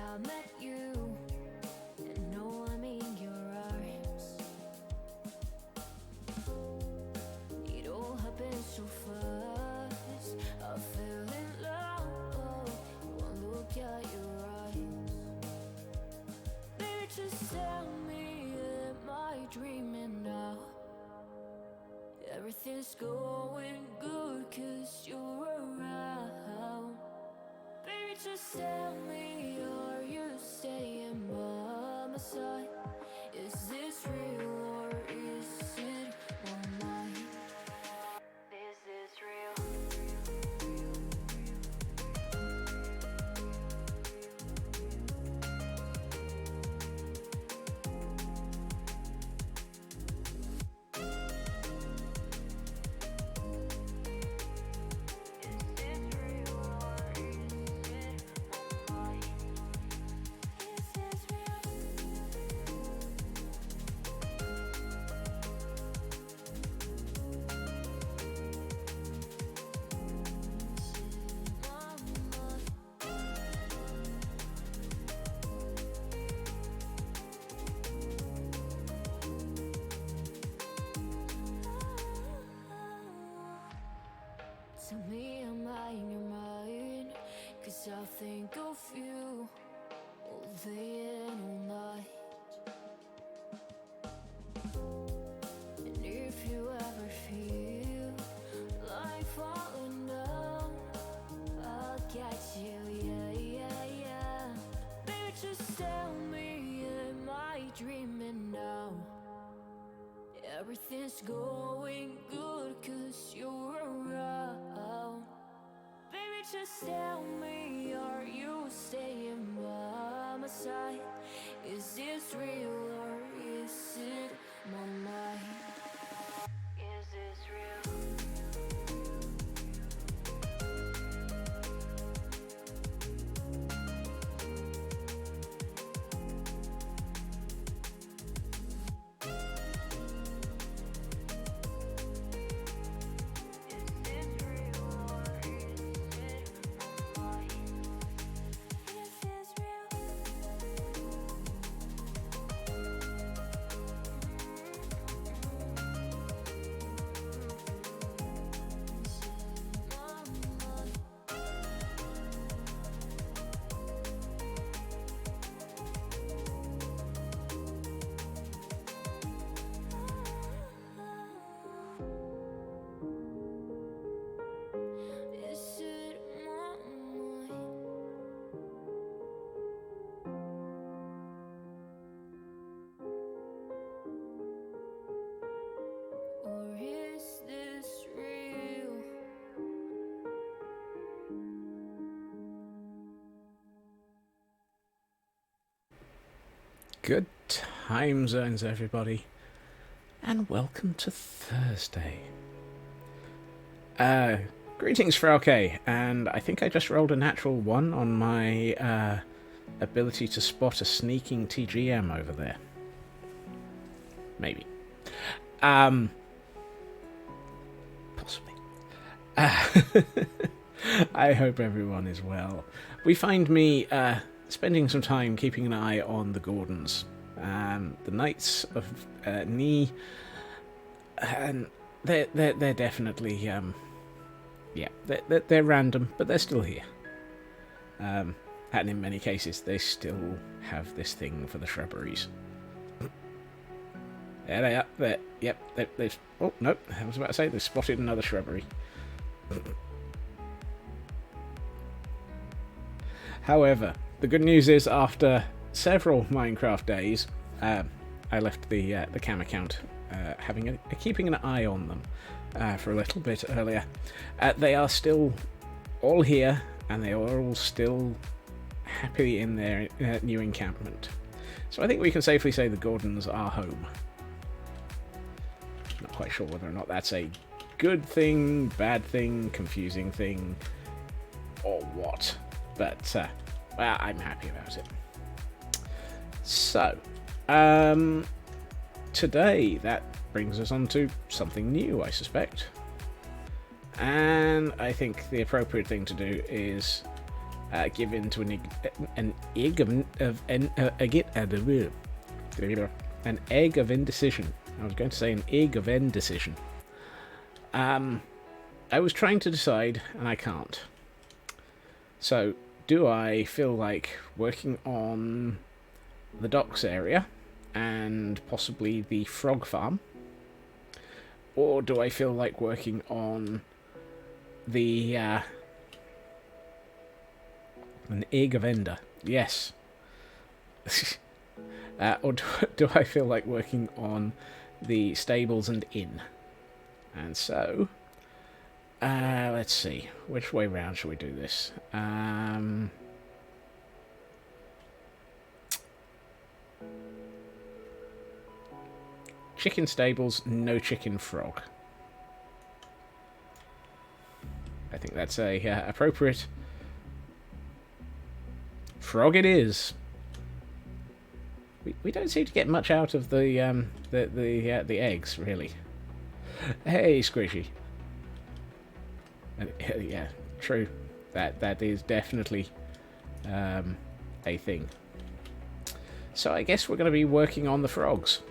I met you, and now I'm in your arms. It all happened so fast. I fell in love. One look at your eyes. Baby, just tell me, am I dreaming now? Everything's going good 'cause you're around. Baby, just tell me, are you staying by my side? Is this real or is it my mind? Is this real? Tell me, am I in your mind? 'Cause I think of you all day and all night. And if you ever feel like falling down, I'll catch you, yeah, yeah, yeah. Baby, just tell me, am I dreaming now? Everything's going good 'cause you're around. Baby, just tell me, are you staying by my side? Is this real or is it my mind? Is this real? Or is this real? Good time zones, everybody, and welcome to Thursday. Greetings, Frau K, and I think I just rolled a natural 1 on my ability to spot a sneaking TGM over there. Maybe. Possibly. I hope everyone is well. We find me spending some time keeping an eye on the Gordons. The Knights of Knee, and they're definitely they're random, but they're still here. And in many cases, they still have this thing for the shrubberies. There they are. There. Yep. They've. Oh no! I was about to say they spotted another shrubbery. However, the good news is, after several Minecraft days, I left the cam account keeping an eye on them for a little bit earlier. They are still all here, and they are all still happy in their new encampment. So I think we can safely say the Gordons are home. Not quite sure whether or not that's a good thing, bad thing, confusing thing, or what. But, well, I'm happy about it. So, today that brings us on to something new, I suspect. And I think the appropriate thing to do is given to an egg an egg of indecision. I was going to say an egg of indecision. I was trying to decide, and I can't. So, do I feel like working on the docks area and possibly the frog farm? Or do I feel like working on the an egg of ender? Yes. Or do I feel like working on the stables and inn? And so, let's see. Which way round shall we do this? Chicken stables, no chicken frog. I think that's a appropriate. Frog it is. We don't seem to get much out of the eggs, really. Hey, Squishy. Yeah, true. That is definitely a thing. So I guess we're going to be working on the frogs.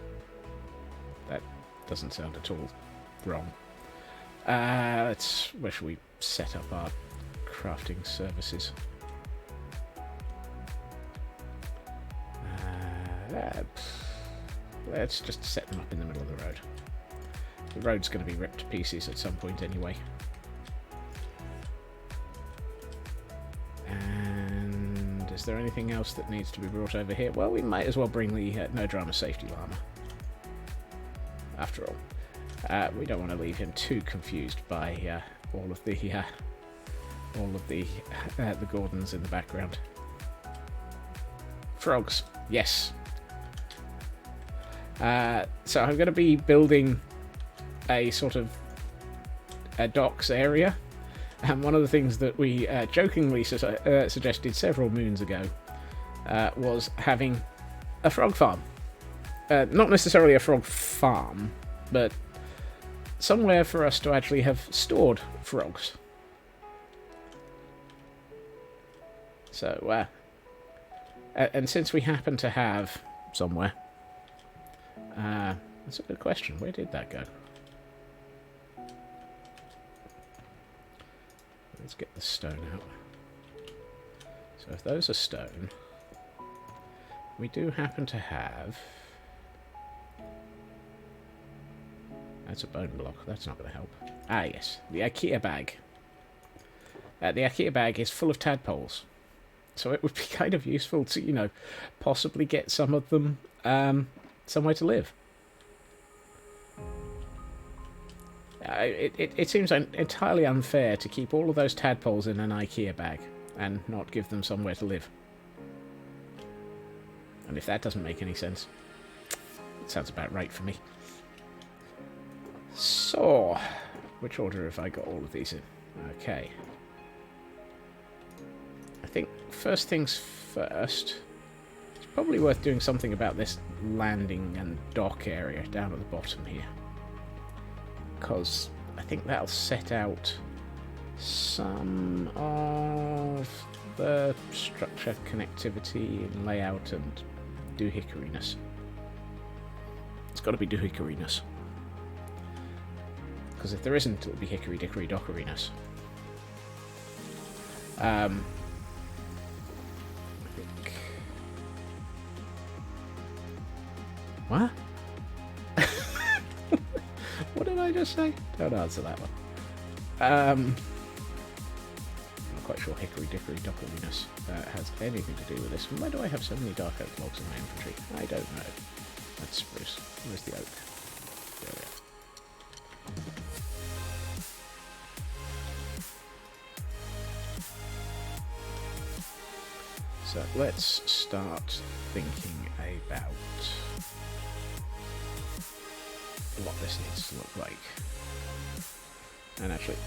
That doesn't sound at all wrong. Where should we set up our crafting services? Let's just set them up in the middle of the road. The road's going to be ripped to pieces at some point anyway. And is there anything else that needs to be brought over here? Well, we might as well bring the No Drama Safety Llama. After all, we don't want to leave him too confused by all of the Gordons in the background. Frogs, yes. So I'm going to be building a sort of a docks area, and one of the things that we jokingly suggested several moons ago was having a frog farm. Not necessarily a frog farm, but somewhere for us to actually have stored frogs. So, and since we happen to have somewhere, that's a good question. Where did that go? Let's get the stone out. So if those are stone, we do happen to have... That's a bone block. That's not going to help. Ah, yes. The IKEA bag. The IKEA bag is full of tadpoles. So it would be kind of useful to, you know, possibly get some of them somewhere to live. It seems entirely unfair to keep all of those tadpoles in an IKEA bag and not give them somewhere to live. And if that doesn't make any sense, it sounds about right for me. So, which order have I got all of these in? Okay. I think first things first, it's probably worth doing something about this landing and dock area down at the bottom here. Because I think that'll set out some of the structure, connectivity, and layout and doohickoryness. It's got to be doohickoryness. Because if there isn't, it'll be hickory dickory dockoryness. I think... What? What did I just say? Don't answer that one. I'm not quite sure hickory dickory dockoryness has anything to do with this. Why do I have so many dark oak logs in my inventory? I don't know. That's spruce. Where's the oak? There we are. So let's start thinking about what this needs to look like. And actually,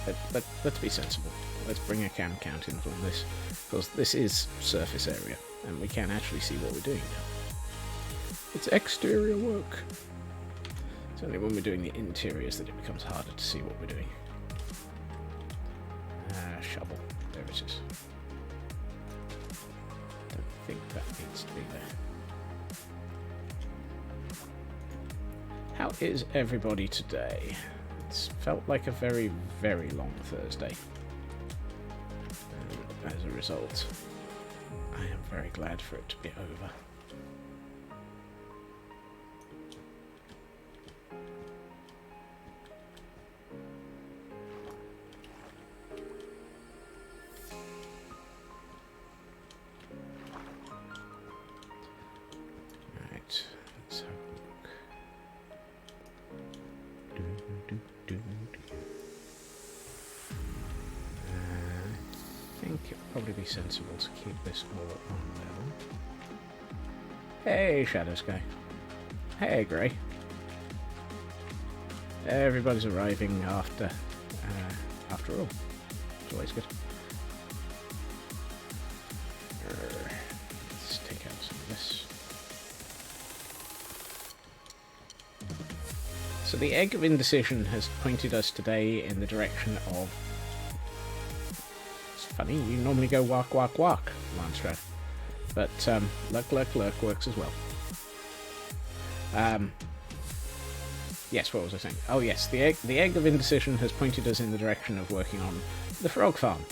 let's be sensible. Let's bring a cam count in on this, because this is surface area, and we can actually see what we're doing now. It's exterior work. It's only when we're doing the interiors that it becomes harder to see what we're doing. Shovel. There it is. think that needs to be there. How is everybody today? It's felt like a very, very long Thursday. And as a result, I am very glad for it to be over. Right, let's have a look. I think it would probably be sensible to keep this all on level. Hey, Shadow Sky. Hey, Grey. Everybody's arriving after all. It's always good. Let's take out some of this. So the Egg of Indecision has pointed us today in the direction of... It's funny, you normally go walk, walk, walk, Landstra. But lurk, lurk, lurk works as well. Yes, what was I saying? Oh yes, the Egg of Indecision has pointed us in the direction of working on the frog farm.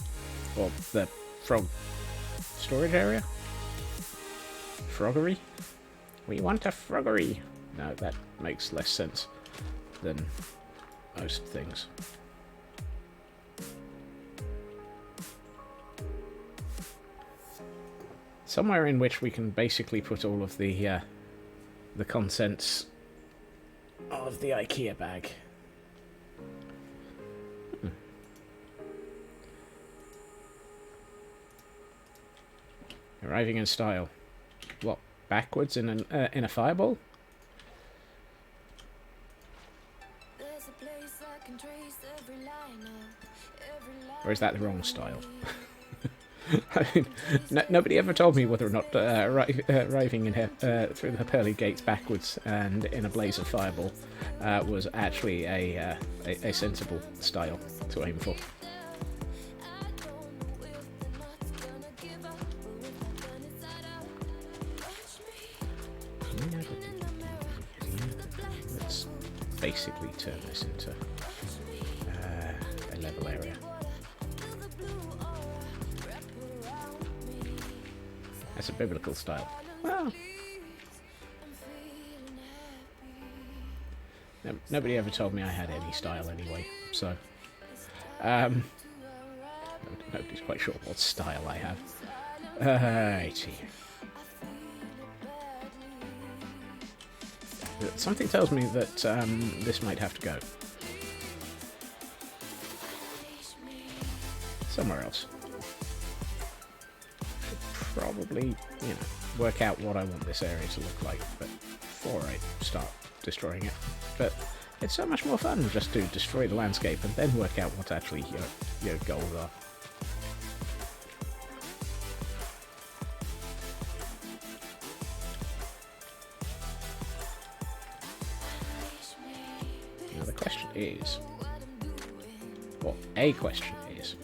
Or the frog storage area? Froggery? We want a froggery! No, that makes less sense than most things. Somewhere in which we can basically put all of the contents of the IKEA bag. Arriving in style. What? Backwards in a fireball? Or is that the wrong style? I mean, nobody ever told me whether or not arriving in here through the pearly gates backwards and in a blaze of fireball was actually a sensible style to aim for. Let's basically turn this into a level area. That's a biblical style. Well, nobody ever told me I had any style anyway, so nobody's quite sure what style I have. Righty. Something tells me that this might have to go somewhere else. Probably, work out what I want this area to look like, but before I start destroying it. But it's so much more fun just to destroy the landscape and then work out what actually your goals are. Now the question is, or a question is,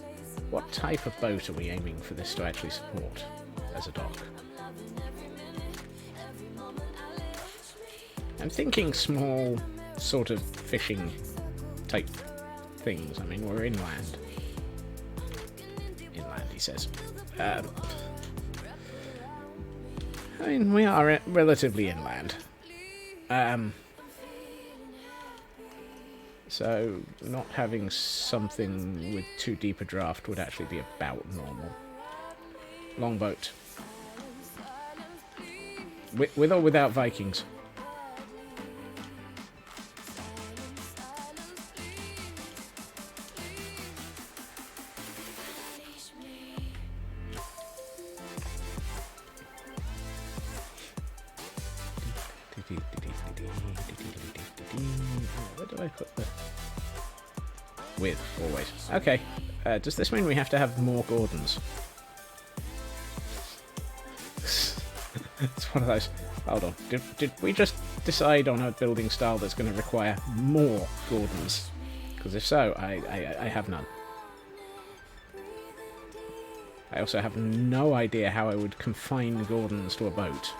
what type of boat are we aiming for this to actually support as a dock? I'm thinking small, sort of fishing type things. I mean, we're inland. Inland, he says. I mean, we are relatively inland. So, not having something with too deep a draft would actually be about normal. Longboat. With or without Vikings? Where do I put the... With, always. Okay. Does this mean we have to have more Gordons? It's one of those... Hold on. Did we just decide on a building style that's going to require more Gordons? Because if so, I have none. I also have no idea how I would confine Gordons to a boat.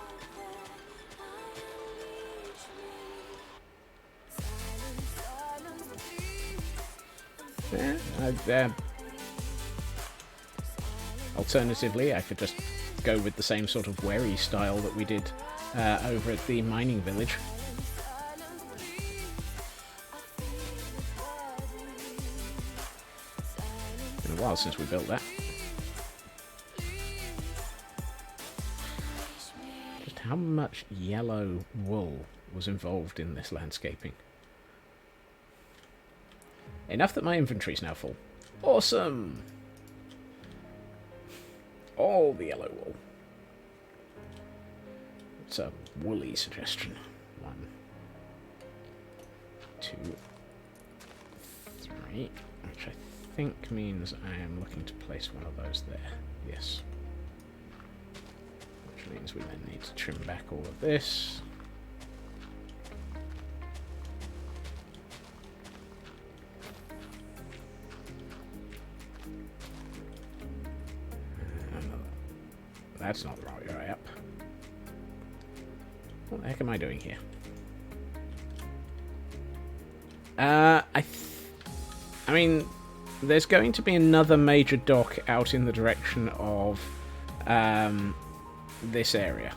Alternatively, I could just go with the same sort of wherry style that we did over at the mining village. Been a while since we built that. Just how much yellow wool was involved in this landscaping? Enough that my inventory's now full. Awesome! All the yellow wool. It's a woolly suggestion. 1, 2, 3, which I think means I am looking to place one of those there. Yes. Which means we then need to trim back all of this. That's not the right way up. What the heck am I doing here? I mean, there's going to be another major dock out in the direction of this area.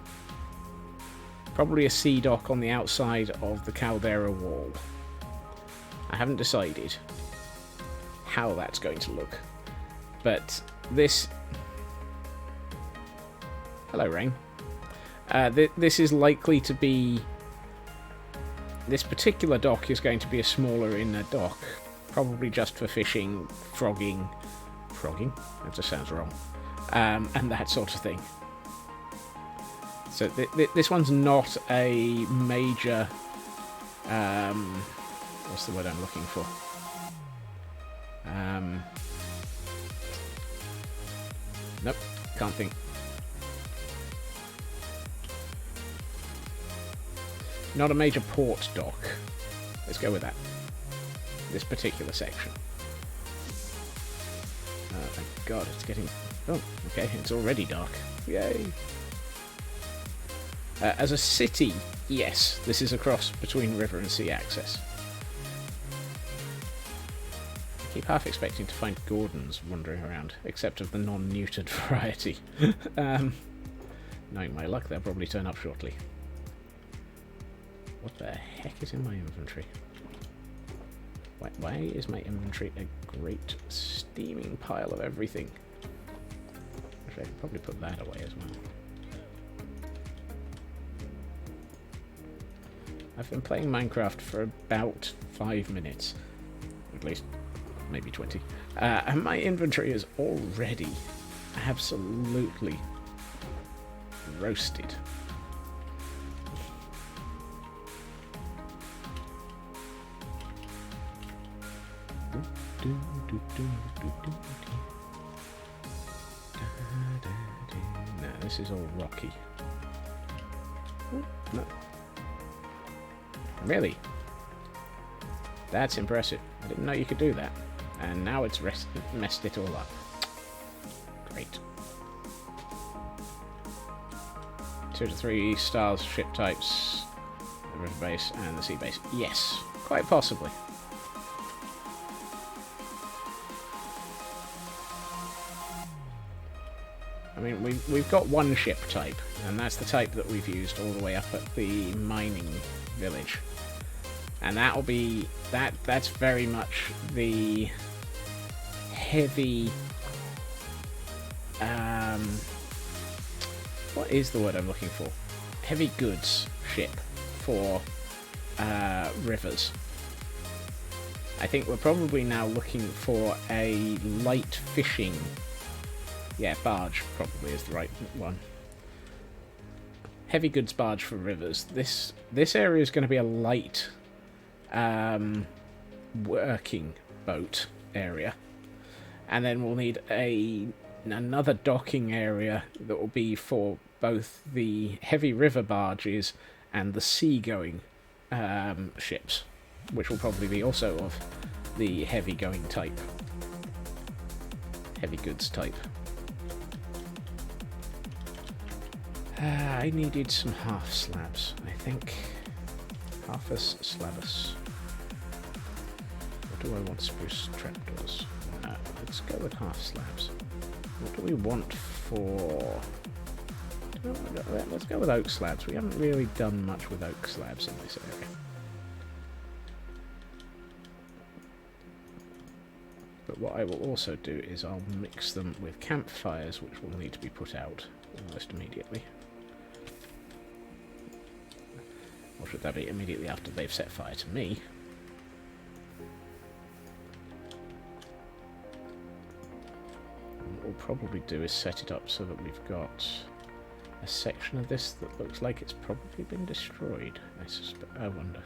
Probably a sea dock on the outside of the caldera wall. I haven't decided how that's going to look, but this... Hello, Rain. This is likely to be... This particular dock is going to be a smaller inner dock. Probably just for fishing, frogging... Frogging? That just sounds wrong. And that sort of thing. So this one's not a major... what's the word I'm looking for? Nope, can't think. Not a major port dock. Let's go with that. This particular section. Oh, thank God, it's getting... Oh, okay, it's already dark. Yay! As a city, yes, this is a cross between river and sea access. I keep half expecting to find Gordons wandering around, except of the non-neutered variety. Knowing my luck, they'll probably turn up shortly. What the heck is in my inventory? Why is my inventory a great steaming pile of everything? Actually, I could probably put that away as well. I've been playing Minecraft for about 5 minutes. At least, maybe 20. And my inventory is already absolutely roasted. No, this is all rocky. No. Really? That's impressive. I didn't know you could do that. And now it's messed it all up. Great. 2 to 3 stars, ship types, the river base, and the sea base. Yes, quite possibly. I mean, we've got one ship type, and that's the type that we've used all the way up at the mining village. And that'll be... That's very much the heavy... what is the word I'm looking for? Heavy goods ship for rivers. I think we're probably now looking for a light fishing... Yeah, barge probably is the right one. Heavy goods barge for rivers. This area is going to be a light working boat area. And then we'll need another docking area that will be for both the heavy river barges and the sea-going ships, which will probably be also of the heavy-going type. Heavy goods type. I needed some half slabs, I think. Halfus slabus. What do I want? Spruce trapdoors. No, let's go with half slabs. What do we want for... Let's go with oak slabs. We haven't really done much with oak slabs in this area. But what I will also do is I'll mix them with campfires, which will need to be put out almost immediately. Or should that be immediately after they've set fire to me? And what we'll probably do is set it up so that we've got a section of this that looks like it's probably been destroyed. I suspect. I wonder.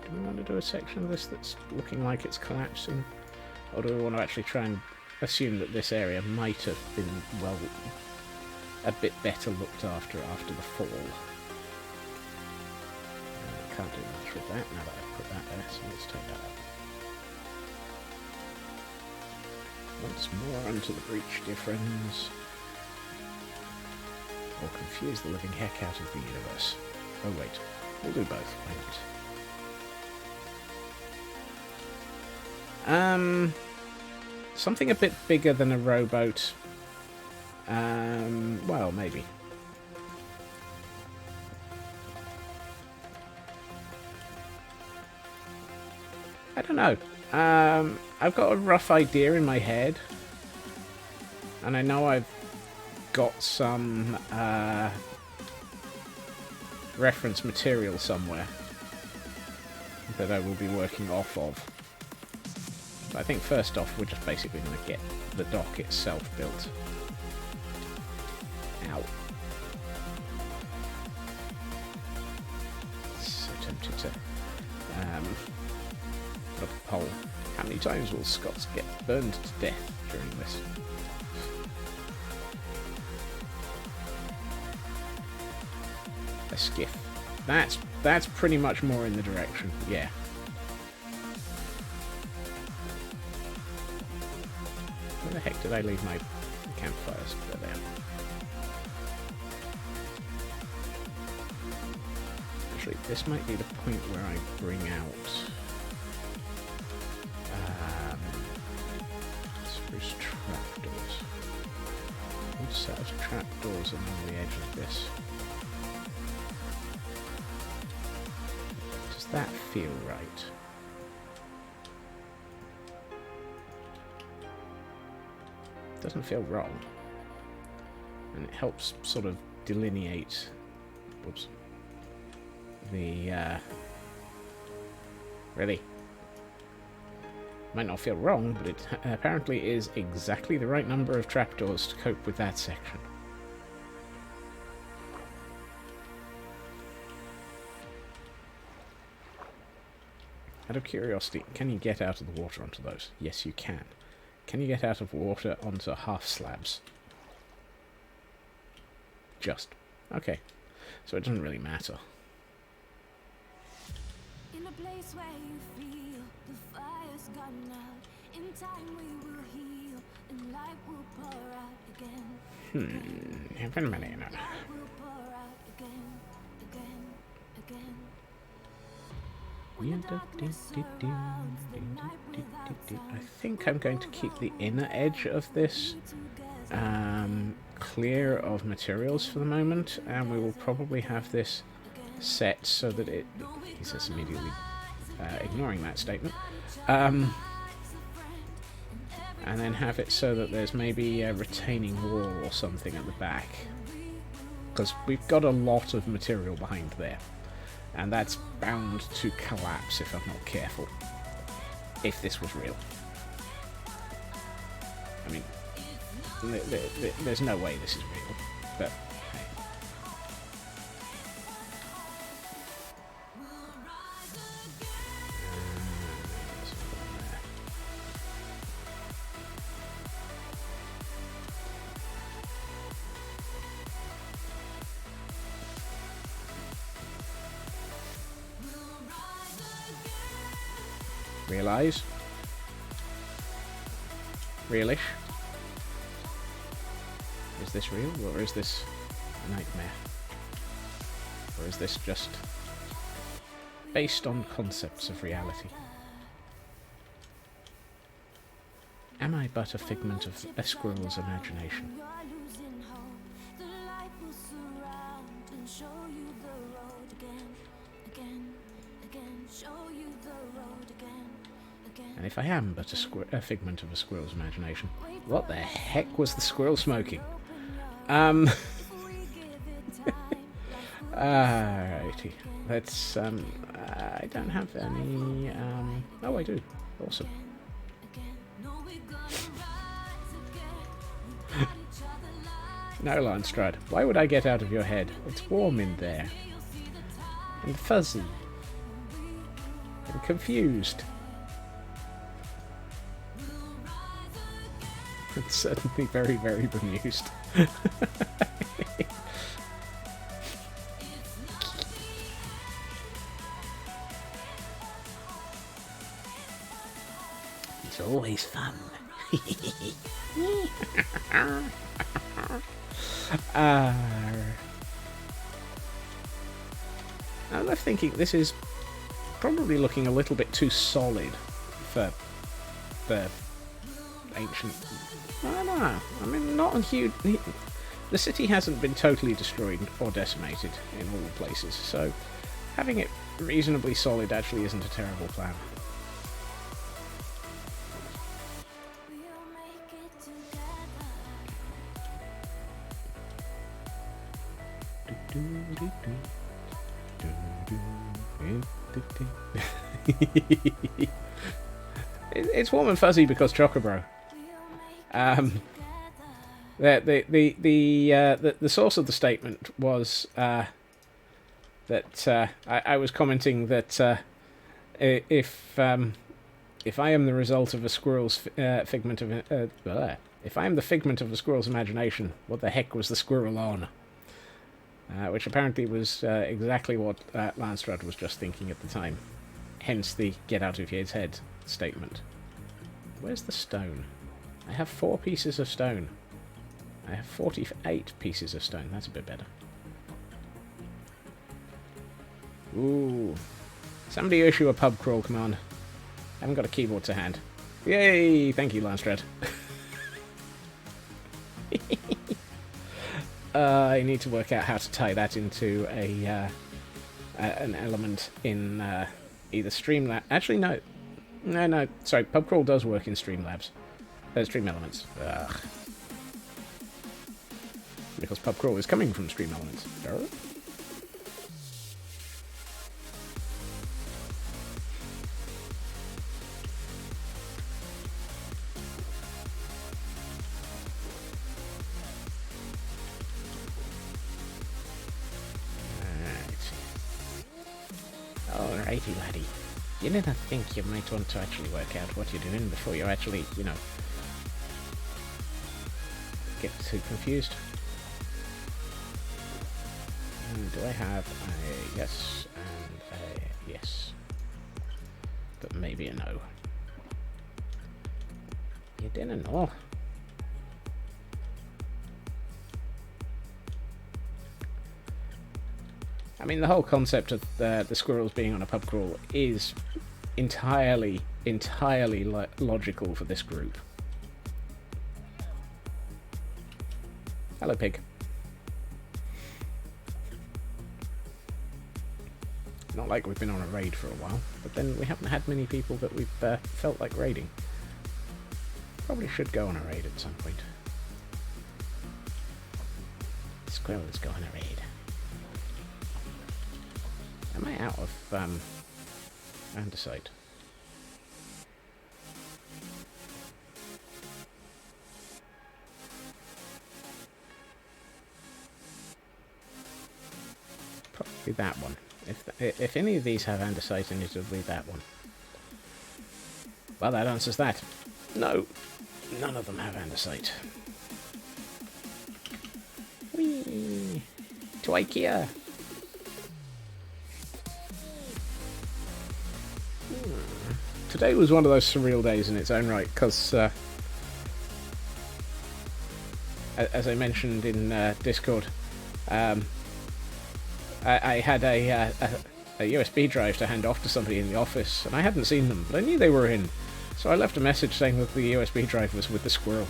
Do we want to do a section of this that's looking like it's collapsing? Or do we want to actually try and assume that this area might have been, well, a bit better looked after the fall? Can't do much with that now that I've put that there, so let's take that out. Once more unto the breach, dear friends. Or confuse the living heck out of the universe. Oh wait, we'll do both, why not? Something a bit bigger than a rowboat. Well, maybe. I don't know. I've got a rough idea in my head. And I know I've got some reference material somewhere that I will be working off of. So I think first off, we're just basically going to get the dock itself built. Ow. So tempted to put up a poll. How many times will Scots get burned to death during this? A skiff. That's pretty much more in the direction, yeah. Where the heck did I leave my campfires? They're there. Actually, this might be the point where I bring out spruce trapdoors. One set of trapdoors along the edge of this. Does that feel right? Doesn't feel wrong, and it helps sort of delineate, whoops, the really might not feel wrong, but it apparently is exactly the right number of trapdoors to cope with that section. Out of curiosity, can you get out of the water onto those? Yes, you can. Can you get out of water onto half slabs? Just. Okay. So it doesn't really matter. In a place where you feel the fire's gone out. In time we will heal and light will pour out again. Even minute. Light will pour out again, again, again. I think I'm going to keep the inner edge of this clear of materials for the moment, and we will probably have this set so that it... He says immediately, ignoring that statement. And then have it so that there's maybe a retaining wall or something at the back. Because we've got a lot of material behind there. And that's bound to collapse if I'm not careful. If this was real. I mean, there's no way this is real, but hey. Realise? Realish? Is this real, or is this a nightmare? Or is this just based on concepts of reality? Am I but a figment of a squirrel's imagination? And if I am but a figment of a squirrel's imagination, what the heck was the squirrel smoking? Alrighty. Let's, I don't have any, oh, I do. Awesome. No, Landstrad, why would I get out of your head? It's warm in there. And fuzzy. And confused. And certainly very, very bemused. It's always fun. I'm left thinking this is probably looking a little bit too solid for the ancient. I don't know. I mean, not a huge. The city hasn't been totally destroyed or decimated in all places, so having it reasonably solid actually isn't a terrible plan. It's warm and fuzzy because Chocobro. The source of the statement was that I was commenting that if I am the result of a squirrel's figment of if I am the figment of a squirrel's imagination, what the heck was the squirrel on? Which apparently was exactly what Landstrad was just thinking at the time. Hence the get out of his head statement. Where's the stone? I have 4 pieces of stone. I have 48 pieces of stone. That's a bit better. Ooh. Somebody issue a pub crawl command. I haven't got a keyboard to hand. Yay! Thank you, Landstrad. I need to work out how to tie that into an element in either Streamlabs. Actually, no. No. Sorry, pubcrawl does work in Streamlabs. Stream Elements. Ugh. Because pubcrawl is coming from Stream Elements. Alrighty, laddie. You didn't think you might want to actually work out what you're doing before you actually, you know, get too confused. Do I have a yes and a yes? But maybe a no. You didn't know. I mean, the whole concept of the squirrels being on a pub crawl is entirely logical for this group. Hello, pig. Not like we've been on a raid for a while, but then we haven't had many people that we've felt like raiding. Probably should go on a raid at some point. Squirrels go on a raid. Am I out of andesite? Probably that one. If any of these have andesite in it, it'll be that one. Well, that answers that. No, none of them have andesite. Whee! To IKEA! Today was one of those surreal days in its own right, because as I mentioned in Discord, I had a USB drive to hand off to somebody in the office, and I hadn't seen them, but I knew they were in. So I left a message saying that the USB drive was with the squirrel.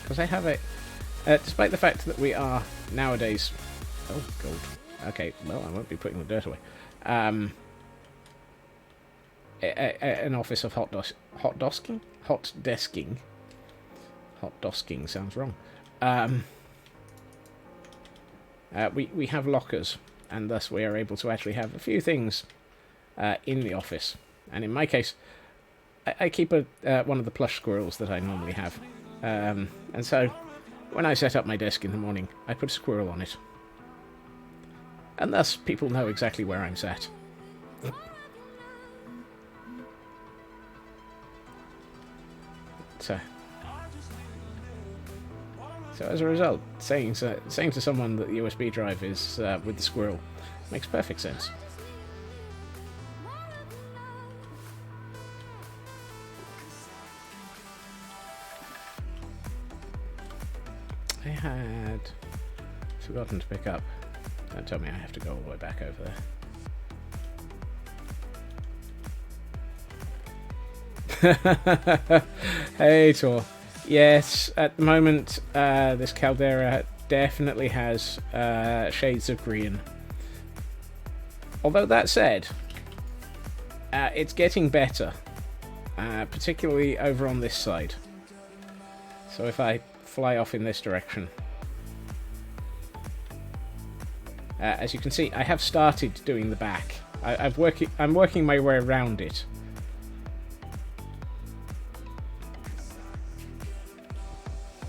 Because I have it, despite the fact that we are nowadays... Oh, gold. Okay, well, I won't be putting the dirt away. An office of hot desking? Hot desking sounds wrong. We have lockers, and thus we are able to actually have a few things in the office. And in my case, I keep one of the plush squirrels that I normally have. And so, when I set up my desk in the morning, I put a squirrel on it. And thus, people know exactly where I'm sat. So as a result, saying to someone that the USB drive is with the squirrel makes perfect sense. I had forgotten to pick up. Don't tell me I have to go all the way back over there. Hey, Tor. Yes, at the moment, this caldera definitely has shades of green. Although that said, it's getting better, particularly over on this side. So if I fly off in this direction, as you can see, I have started doing the back. I'm working my way around it.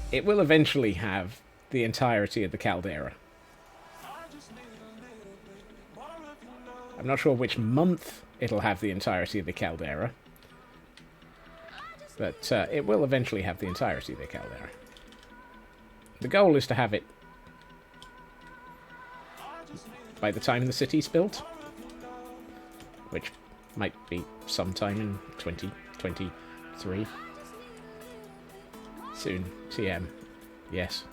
It will eventually have the entirety of the caldera. I'm not sure which month it'll have the entirety of the caldera, but it will eventually have the entirety of the caldera. The goal is to have it by the time the city's built, which might be sometime in 2023. Soon. TM. Yes.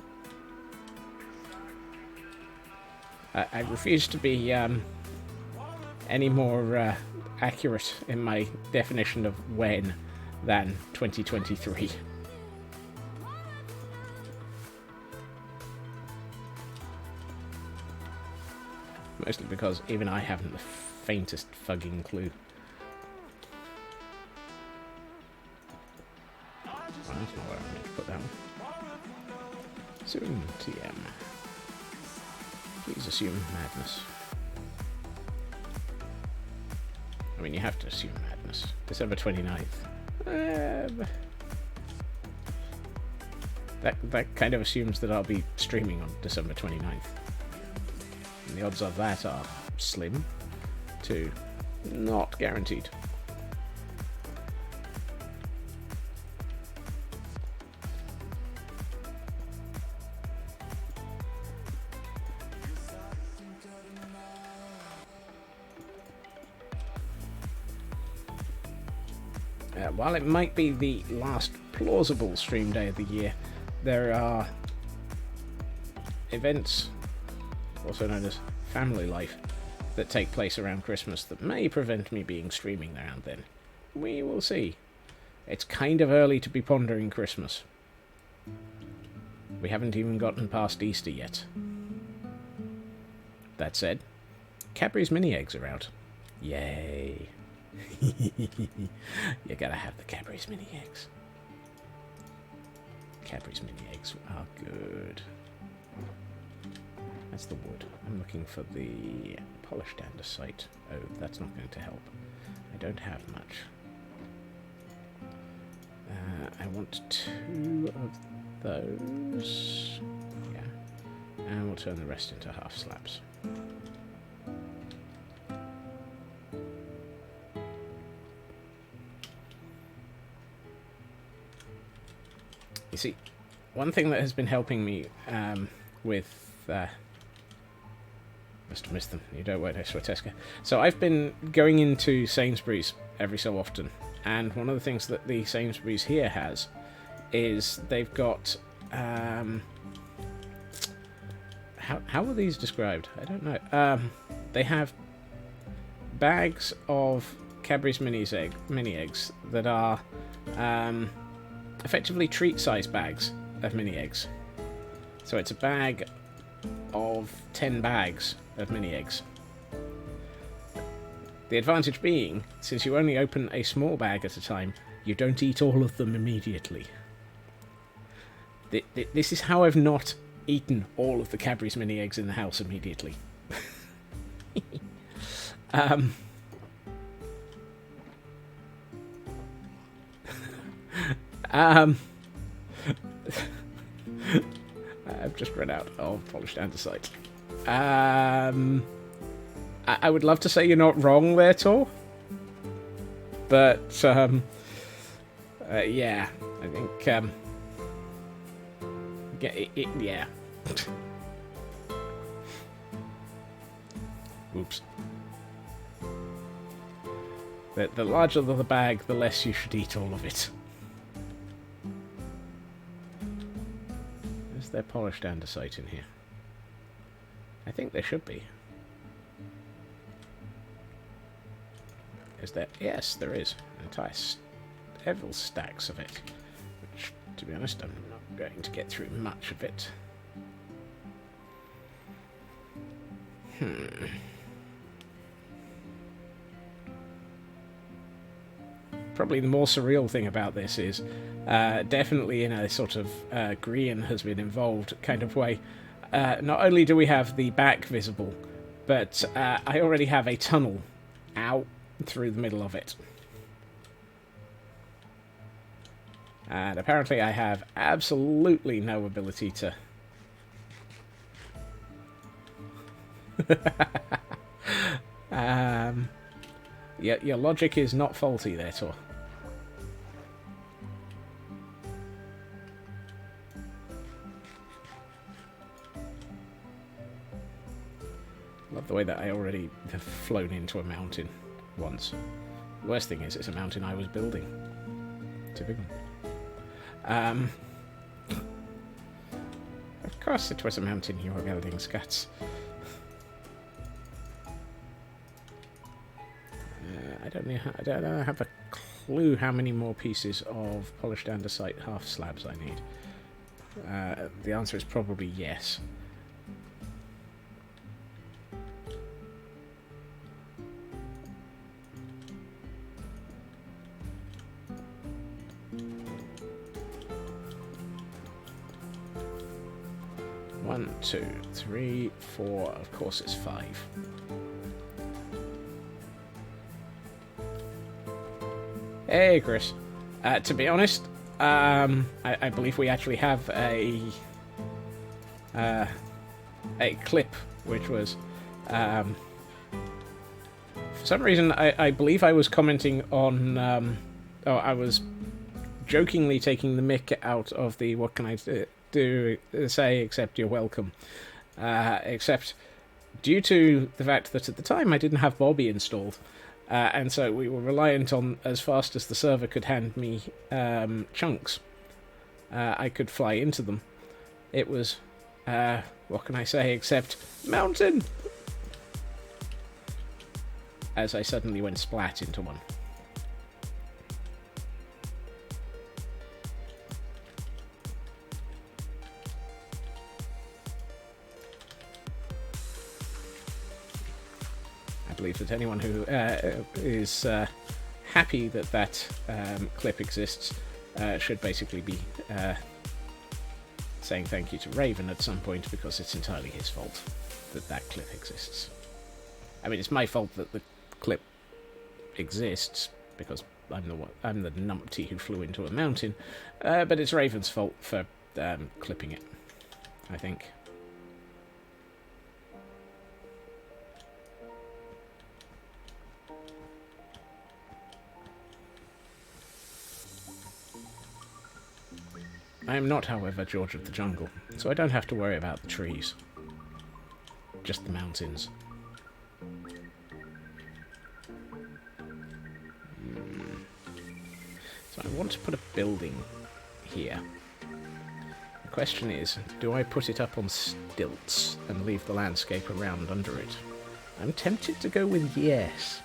I refuse to be any more accurate in my definition of when than 2023. Mostly because even I haven't the faintest fucking clue. Well, that's not where I wanted to put that one. Soon, TM. Please assume madness. I mean, you have to assume madness. December 29th. That kind of assumes that I'll be streaming on December 29th. And the odds of that are slim to not guaranteed. While it might be the last plausible stream day of the year, there are events, also known as family life, that take place around Christmas that may prevent me being streaming around then. We will see. It's kind of early to be pondering Christmas. We haven't even gotten past Easter yet. That said, Cadbury's mini eggs are out. Yay. You gotta have the Cadbury's mini eggs. Cadbury's mini eggs are good. That's the wood. I'm looking for the polished andesite. Oh, that's not going to help. I don't have much. I want 2 of those. Yeah. And we'll turn the rest into half slabs. You see, one thing that has been helping me with... must have missed them. You don't work at Swatesca. So I've been going into Sainsbury's every so often, and one of the things that the Sainsbury's here has is they've got... how are these described? I don't know. They have bags of Cadbury's mini eggs that are effectively treat-sized bags of mini eggs. So it's a bag of 10 bags of mini eggs. The advantage being, since you only open a small bag at a time, you don't eat all of them immediately. This is how I've not eaten all of the Cadbury's mini eggs in the house immediately. I've just run out of polished andesite. I would love to say you're not wrong there, Tor. But, yeah, I think, yeah. Oops. The larger the bag, the less you should eat all of it. Is there polished andesite in here? I think there should be. Is there? Yes, there is. Several stacks of it. Which, to be honest, I'm not going to get through much of it. Probably the more surreal thing about this is definitely in a sort of Grian has been involved kind of way. Not only do we have the back visible, but I already have a tunnel out through the middle of it. And apparently I have absolutely no ability to... your logic is not faulty there, Tor. Love the way that I already have flown into a mountain once. The worst thing is, it's a mountain I was building. Typical. Of course it was a mountain you were building, Scuts. I don't have a clue how many more pieces of polished andesite half slabs I need. The answer is probably yes. One, two, three, four. Of course, it's 5. Hey, Chris. To be honest, I believe we actually have a clip which was, for some reason, I believe I was commenting on, I was jokingly taking the mick out of the what can I say except you're welcome, except due to the fact that at the time I didn't have Bobby installed. And so we were reliant on as fast as the server could hand me chunks. I could fly into them. It was, what can I say, except mountain! As I suddenly went splat into one. I believe that anyone who is happy that that clip exists should basically be saying thank you to Raven at some point, because it's entirely his fault that that clip exists. I mean, it's my fault that the clip exists because I'm the numpty who flew into a mountain, but it's Raven's fault for clipping it, I think. I am not, however, George of the Jungle, so I don't have to worry about the trees. Just the mountains. So I want to put a building IKEA. The question is, do I put it up on stilts and leave the landscape around under it? I'm tempted to go with yes.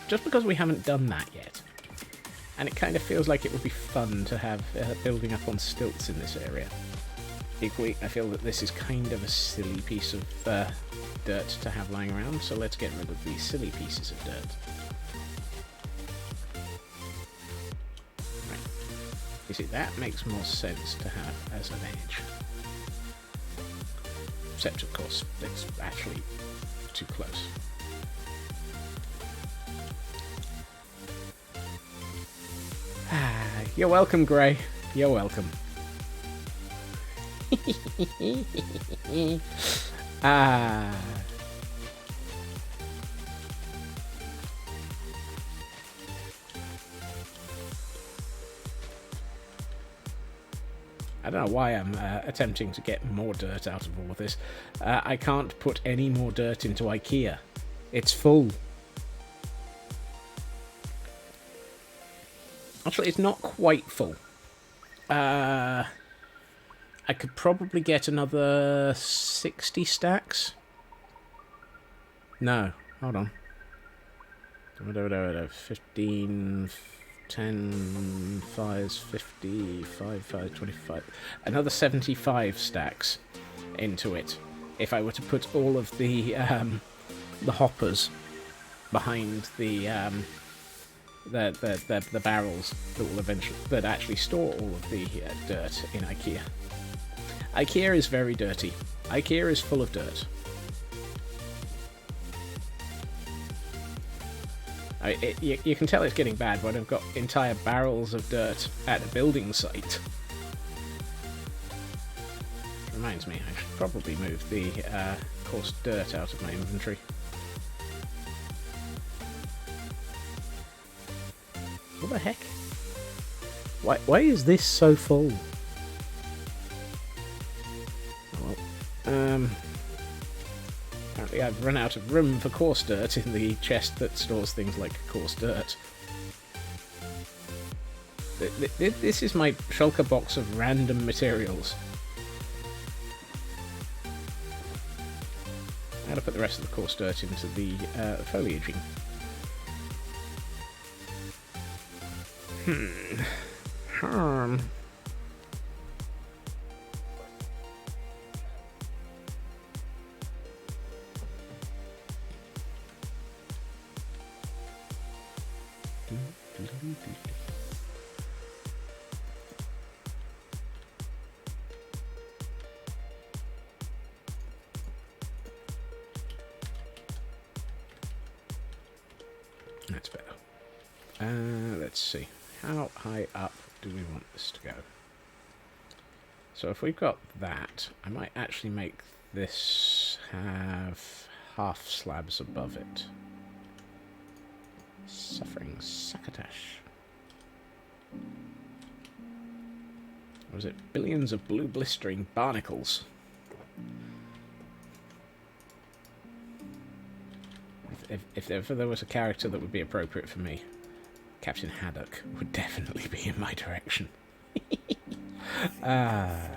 Just because we haven't done that yet. And it kind of feels like it would be fun to have building up on stilts in this area. Equally, I feel that this is kind of a silly piece of dirt to have lying around, so let's get rid of these silly pieces of dirt. Right. You see, that makes more sense to have as an edge. Except, of course, it's actually too close. You're welcome, Grey. You're welcome. Ah. I don't know why I'm attempting to get more dirt out of all of this. I can't put any more dirt into IKEA. It's full. Actually, it's not quite full. I could probably get another 60 stacks. No, hold on. 15, 10, 5, 50, 5, 25. Another 75 stacks into it. If I were to put all of the hoppers behind the barrels that will that actually store all of the dirt in IKEA. IKEA is very dirty. IKEA is full of dirt. You can tell it's getting bad when I've got entire barrels of dirt at a building site. Reminds me, I should probably move the coarse dirt out of my inventory. What the heck? Why is this so full? Oh well. Apparently I've run out of room for coarse dirt in the chest that stores things like coarse dirt. This is my shulker box of random materials. I'm going to put the rest of the coarse dirt into the foliaging. That's better. Let's see. How high up do we want this to go? So if we've got that, I might actually make this have half slabs above it. Suffering succotash. Or is it billions of blue blistering barnacles? If ever there was a character that would be appropriate for me, Captain Haddock would definitely be in my direction. Ow.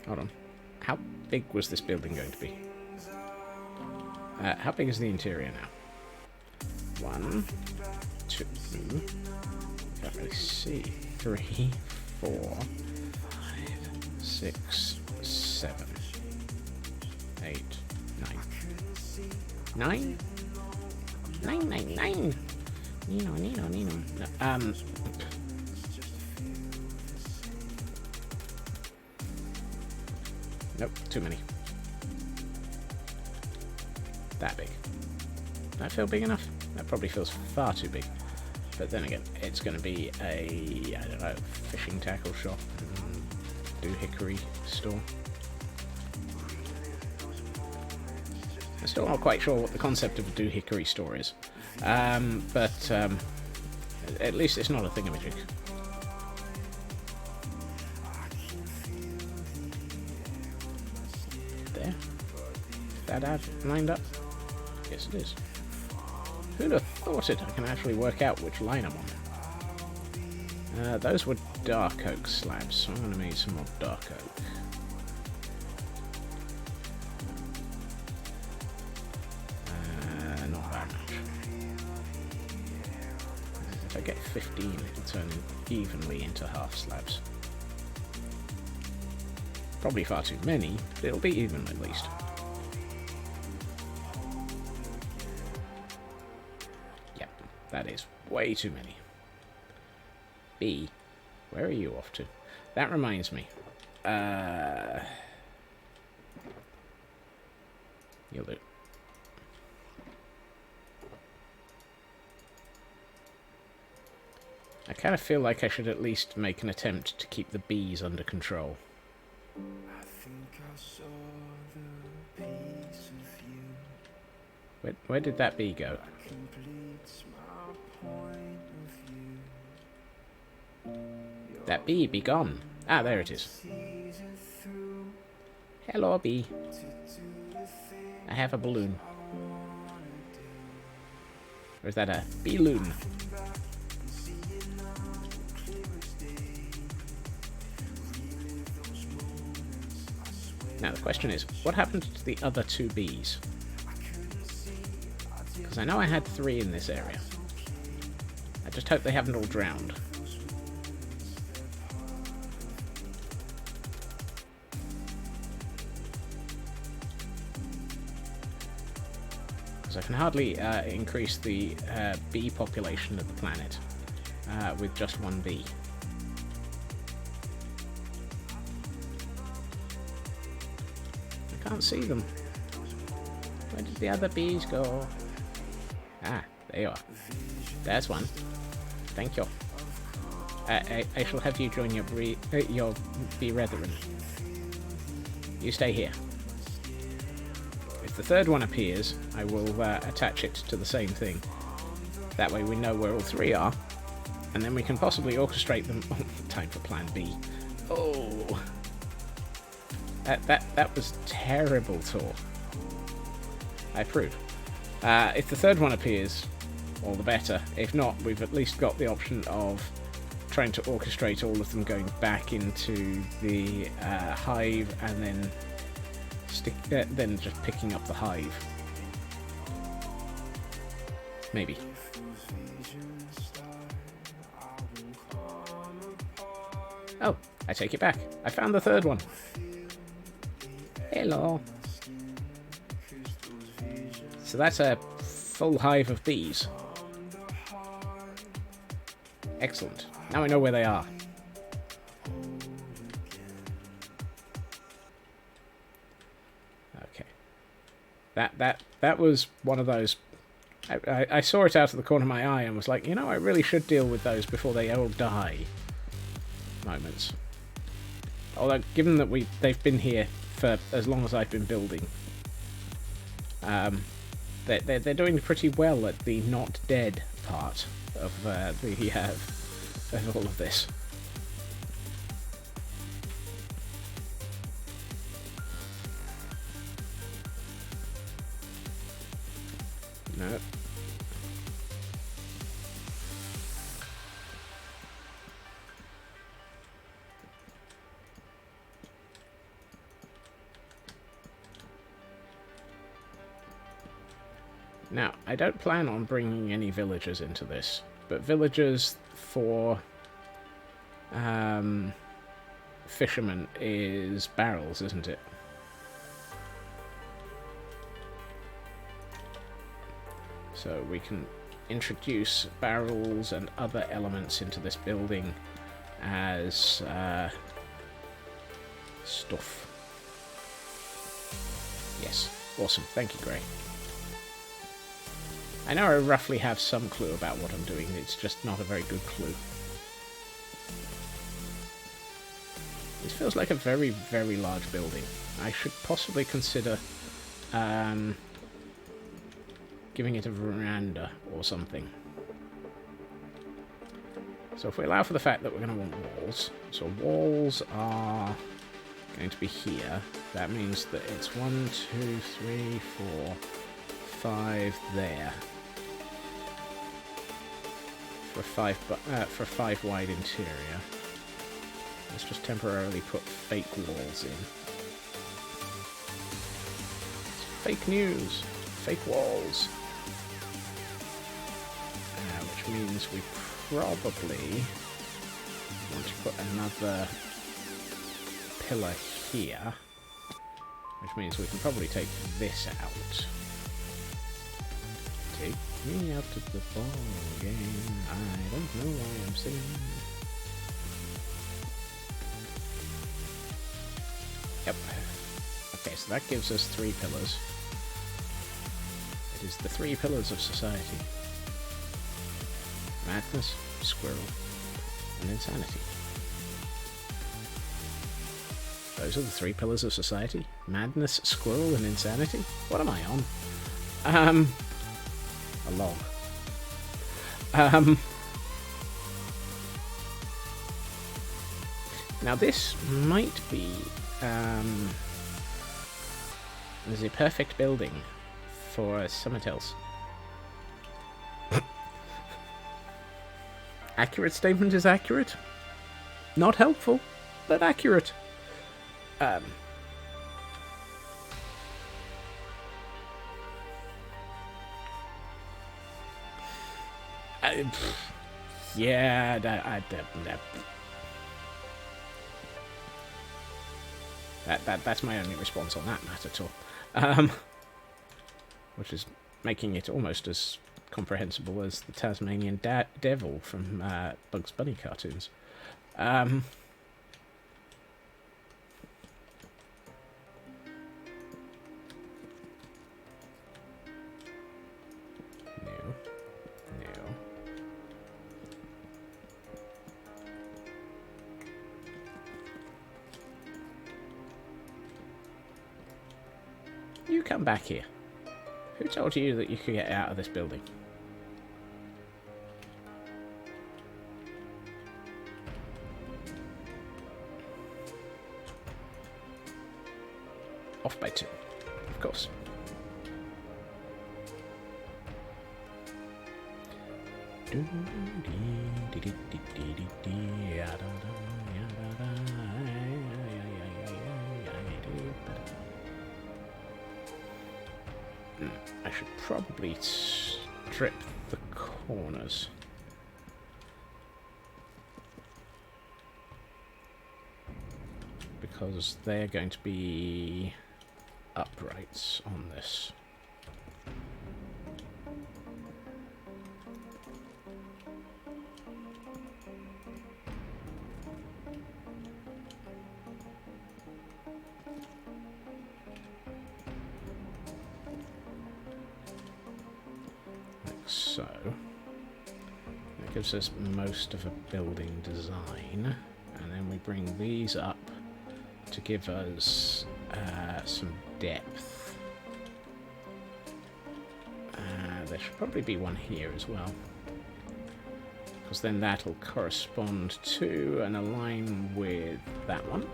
Hold on. How big was this building going to be? How big is the interior now? 1, 2, can't really see. 3, 4, 5, 6, 7, 8, 9. 9? 9. Nino. No, nope, too many. That big. Does that feel big enough? That probably feels far too big. But then again, it's going to be a, I don't know, fishing tackle shop, doohickery store. I'm still not quite sure what the concept of a doohickery store is. But at least it's not a thingamajig. there. That ad lined up? Yes, it is. Who'd have thought it? I can actually work out which line I'm on. Those were dark oak slabs, so I'm going to need some more dark oak. Not that much. If I get 15, it'll turn evenly into half slabs. Probably far too many, but it'll be even at least. Yep, that is way too many. B, where are you off to? That reminds me. You'll do. I kind of feel like I should at least make an attempt to keep the bees under control. I think I saw the piece of you. Where did that bee go? That completes my point of view. That bee be gone. Ah, there it is. Sees it through Hello, bee. to do the thing I have a balloon. I wanna do. Or is that a bee-loon? Think back and see it now, clear as day. Relive those moments, I swear. Now the question is, what happened to the other two bees? I couldn't see, I did Because I know I had 3 in this area. I just hope they haven't all drowned. Because I can hardly increase the bee population of the planet with just 1 bee. I can't see them. Where did the other bees go? Ah, there you are. There's one. Thank you. I shall have you join your bee brethren. You stay here. If the third one appears, I will attach it to the same thing. That way we know where all 3 are, and then we can possibly orchestrate them. Oh, time for Plan B. Oh, that was terrible talk. I approve. If the third one appears, all the better. If not, we've at least got the option of trying to orchestrate all of them going back into the hive and then then just picking up the hive. Maybe. Oh, I take it back. I found the third one. Hello. So that's a full hive of bees. Excellent. Now I know where they are. Okay. That was one of those. I saw it out of the corner of my eye and was like, you know, I really should deal with those before they all die. Moments. Although, given that they've been here for as long as I've been building, they're doing pretty well at the not dead part of of all of this. No. Now, I don't plan on bringing any villagers into this, but villagers for fishermen is barrels, isn't it? So we can introduce barrels and other elements into this building as stuff. Yes, awesome. Thank you, Gray. I know I roughly have some clue about what I'm doing, it's just not a very good clue. This feels like a very, very large building. I should possibly consider giving it a veranda or something. So if we allow for the fact that we're going to want walls, so walls are going to be here. That means that it's 1, 2, 3, 4, 5 there. For a 5 wide interior. Let's just temporarily put fake walls in. Fake news! Fake walls! Which means we probably want to put another pillar here. Which means we can probably take this out. Take me out of the ball game. I don't know why I'm singing. Yep. Okay, so that gives us 3 pillars. It is the 3 pillars of society. Madness, squirrel, and insanity. Those are the 3 pillars of society? Madness, squirrel, and insanity? What am I on? A log. Now this might be the perfect building for something else. Accurate statement is accurate. Not helpful, but accurate. Yeah, that's my only response on that matter at all. Which is making it almost as comprehensible as the Tasmanian devil from Bugs Bunny cartoons. You come back here. Who told you that you could get out of this building? Off by 2. Of course. I should probably strip the corners. Because they're going to be uprights on this. So, that gives us most of a building design, and then we bring these up to give us some depth. There should probably be one here as well, because then that'll correspond to and align with that one.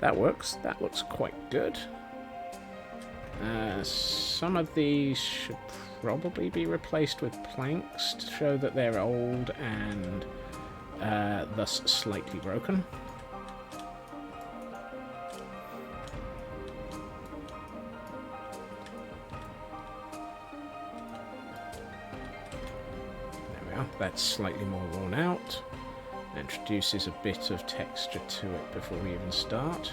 That works. That looks quite good. Some of these should probably be replaced with planks to show that they're old and thus slightly broken. There we are. That's slightly more worn out. Introduces a bit of texture to it before we even start.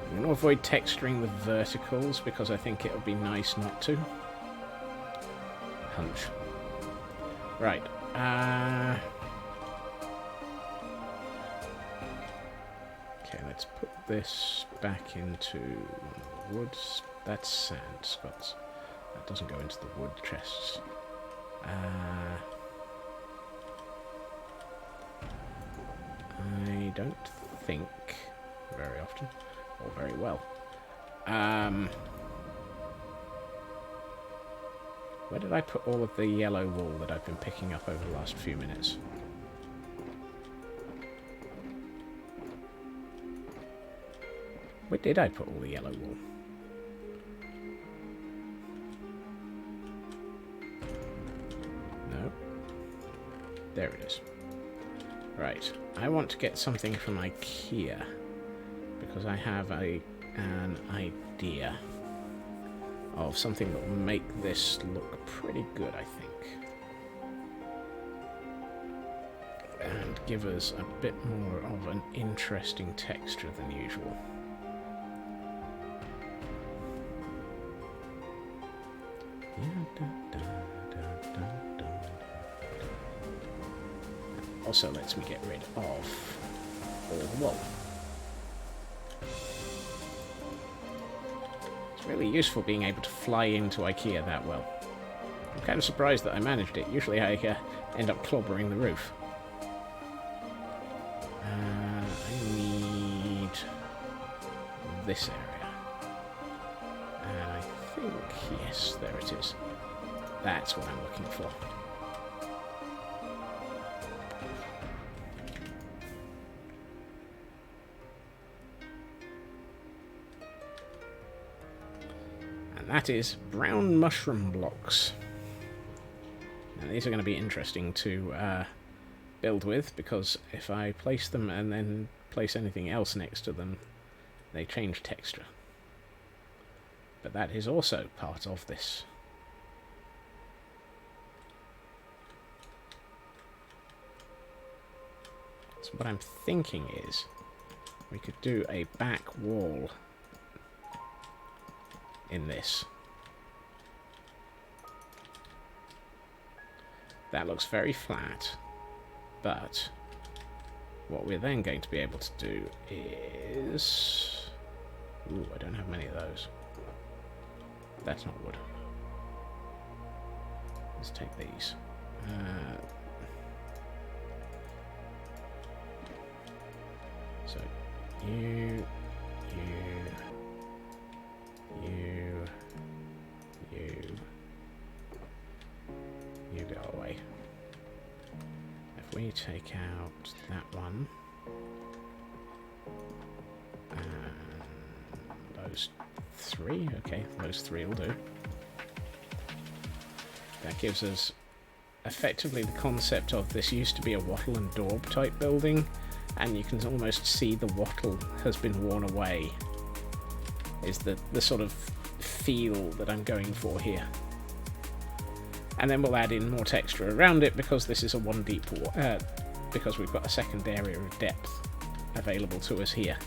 I'm going to avoid texturing the verticals because I think it would be nice not to. Hunch. Right. Okay, let's put this back into wood. That's sand, Scots. That doesn't go into the wood chests. I don't think very often. Or very well. Where did I put all of the yellow wool that I've been picking up over the last few minutes? Where did I put all the yellow wool? No. There it is. Right. I want to get something from IKEA because I have an idea of something that will make this look pretty good, I think. And give us a bit more of an interesting texture than usual. Also lets me get rid of all the wool. It's really useful being able to fly into IKEA that well. I'm kind of surprised that I managed it. Usually I end up clobbering the roof. I need this area. And I think, yes, there it is. That's what I'm looking for. And that is brown mushroom blocks. Now these are going to be interesting to build with, because if I place them and then place anything else next to them, they change texture. But that is also part of this. So what I'm thinking is we could do a back wall in this. That looks very flat, but what we're then going to be able to do is... Ooh, I don't have many of those. That's not wood. Let's take these. So, you go away. If we take out that one, and those three, okay, those three will do. That gives us effectively the concept of this used to be a wattle and daub type building, and you can almost see the wattle has been worn away, is the sort of feel that I'm going for here. And then we'll add in more texture around it because this is a one deep because we've got a second area of depth available to us here.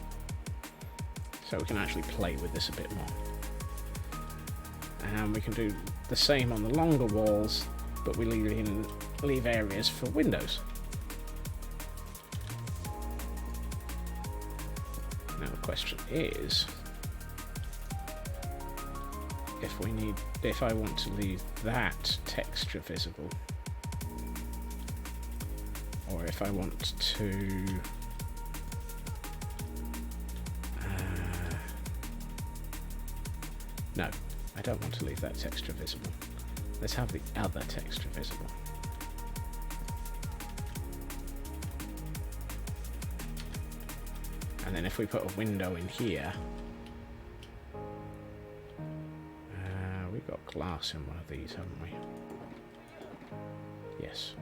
So we can actually play with this a bit more. And we can do the same on the longer walls, but we leave areas for windows. Now the question is, if I want to leave that texture visible, or if I want to no, I don't want to leave that texture visible. Let's have the other texture visible. And then if we put a window in here, we've got glass in one of these, haven't we? Yes.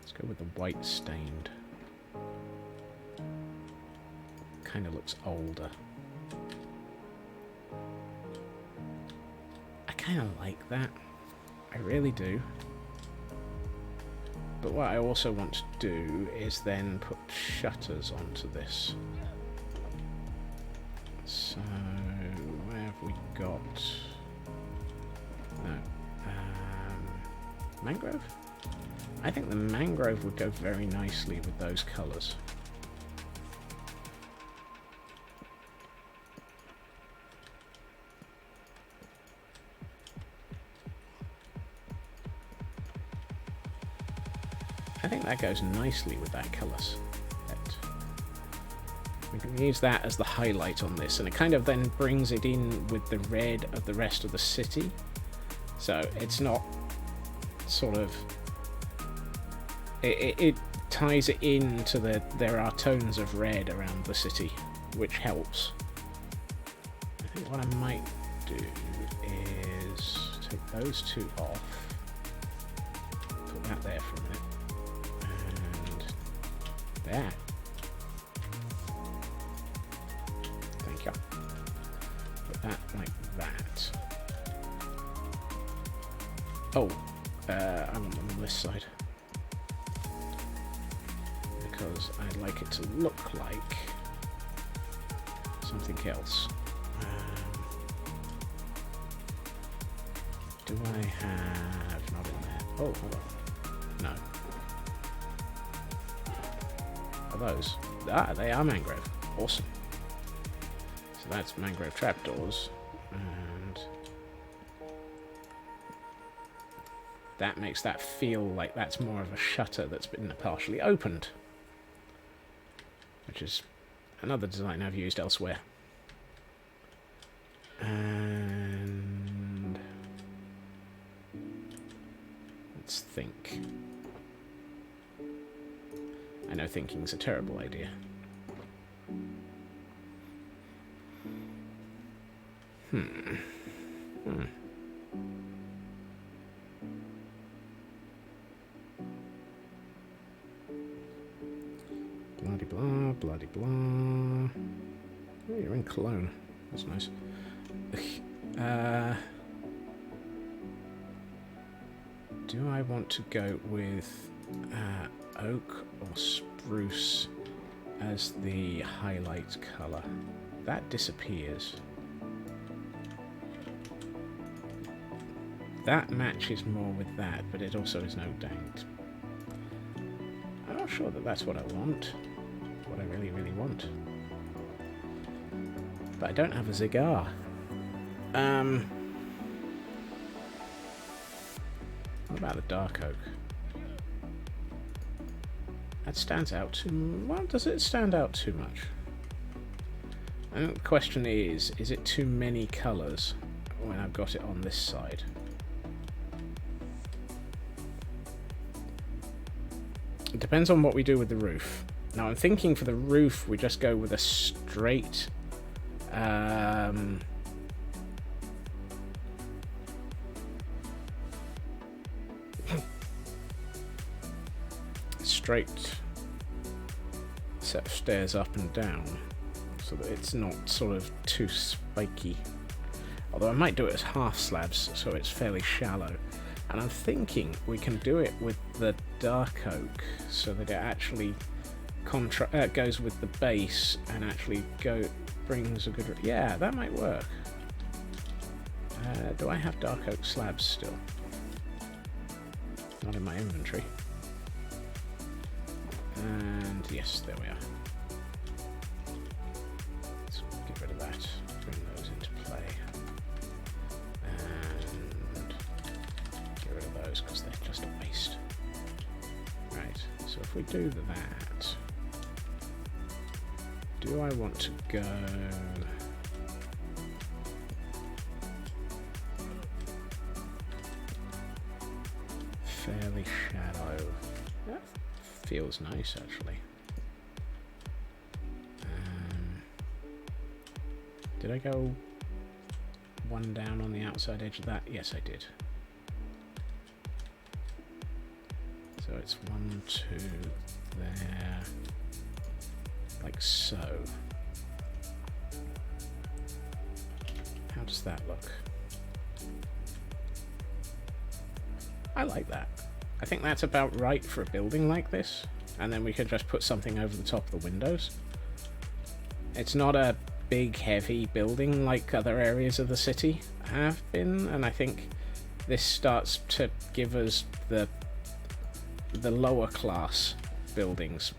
Let's go with the white stained. Kind of looks older. I kind of like that. I really do. But what I also want to do is then put shutters onto this. So, where have we got? No. Mangrove? I think the mangrove would go very nicely with those colours. I think that goes nicely with that colour set. We can use that as the highlight on this, and it kind of then brings it in with the red of the rest of the city, So it's not sort of... It ties it into there are tones of red around the city, which helps. I think what I might do is take those two off, put that there for a minute, and there. Thank you. Put that like that. Oh, I want them on this side, because I'd like it to look like something else. Do I have... not in there. Oh, hold on. No. Are those? Ah, they are mangrove. Awesome. So that's mangrove trapdoors. And that makes that feel like that's more of a shutter that's been partially opened. Which is another design I've used elsewhere. And let's think. I know thinking's a terrible idea. Bloody blah, bloody blah. Oh, you're in Cologne. That's nice. Do I want to go with oak or spruce as the highlight colour? That disappears. That matches more with that, but it also is no danged. I'm not sure that that's what I want. What I really, really want. But I don't have a cigar. What about a dark oak? That stands out too... well, does it stand out too much? I think the question is it too many colours when I've got it on this side? It depends on what we do with the roof. Now I'm thinking for the roof we just go with a straight... straight set of stairs up and down, so that it's not sort of too spiky. Although I might do it as half slabs, so it's fairly shallow. And I'm thinking we can do it with the dark oak, so that it actually goes with the base and actually brings a good... yeah, that might work. Do I have dark oak slabs still? Not in my inventory. And yes, there we are. Let's get rid of that, bring those into play. And get rid of those because they're just a waste. Right, so if we do that, do I want to go... fairly shallow? That feels nice, actually. Did I go one down on the outside edge of that? Yes, I did. So it's 1, 2 there, like so. How does that look? I like that. I think that's about right for a building like this, and then we could just put something over the top of the windows. It's not a big, heavy building like other areas of the city have been, and I think this starts to give us the lower class buildings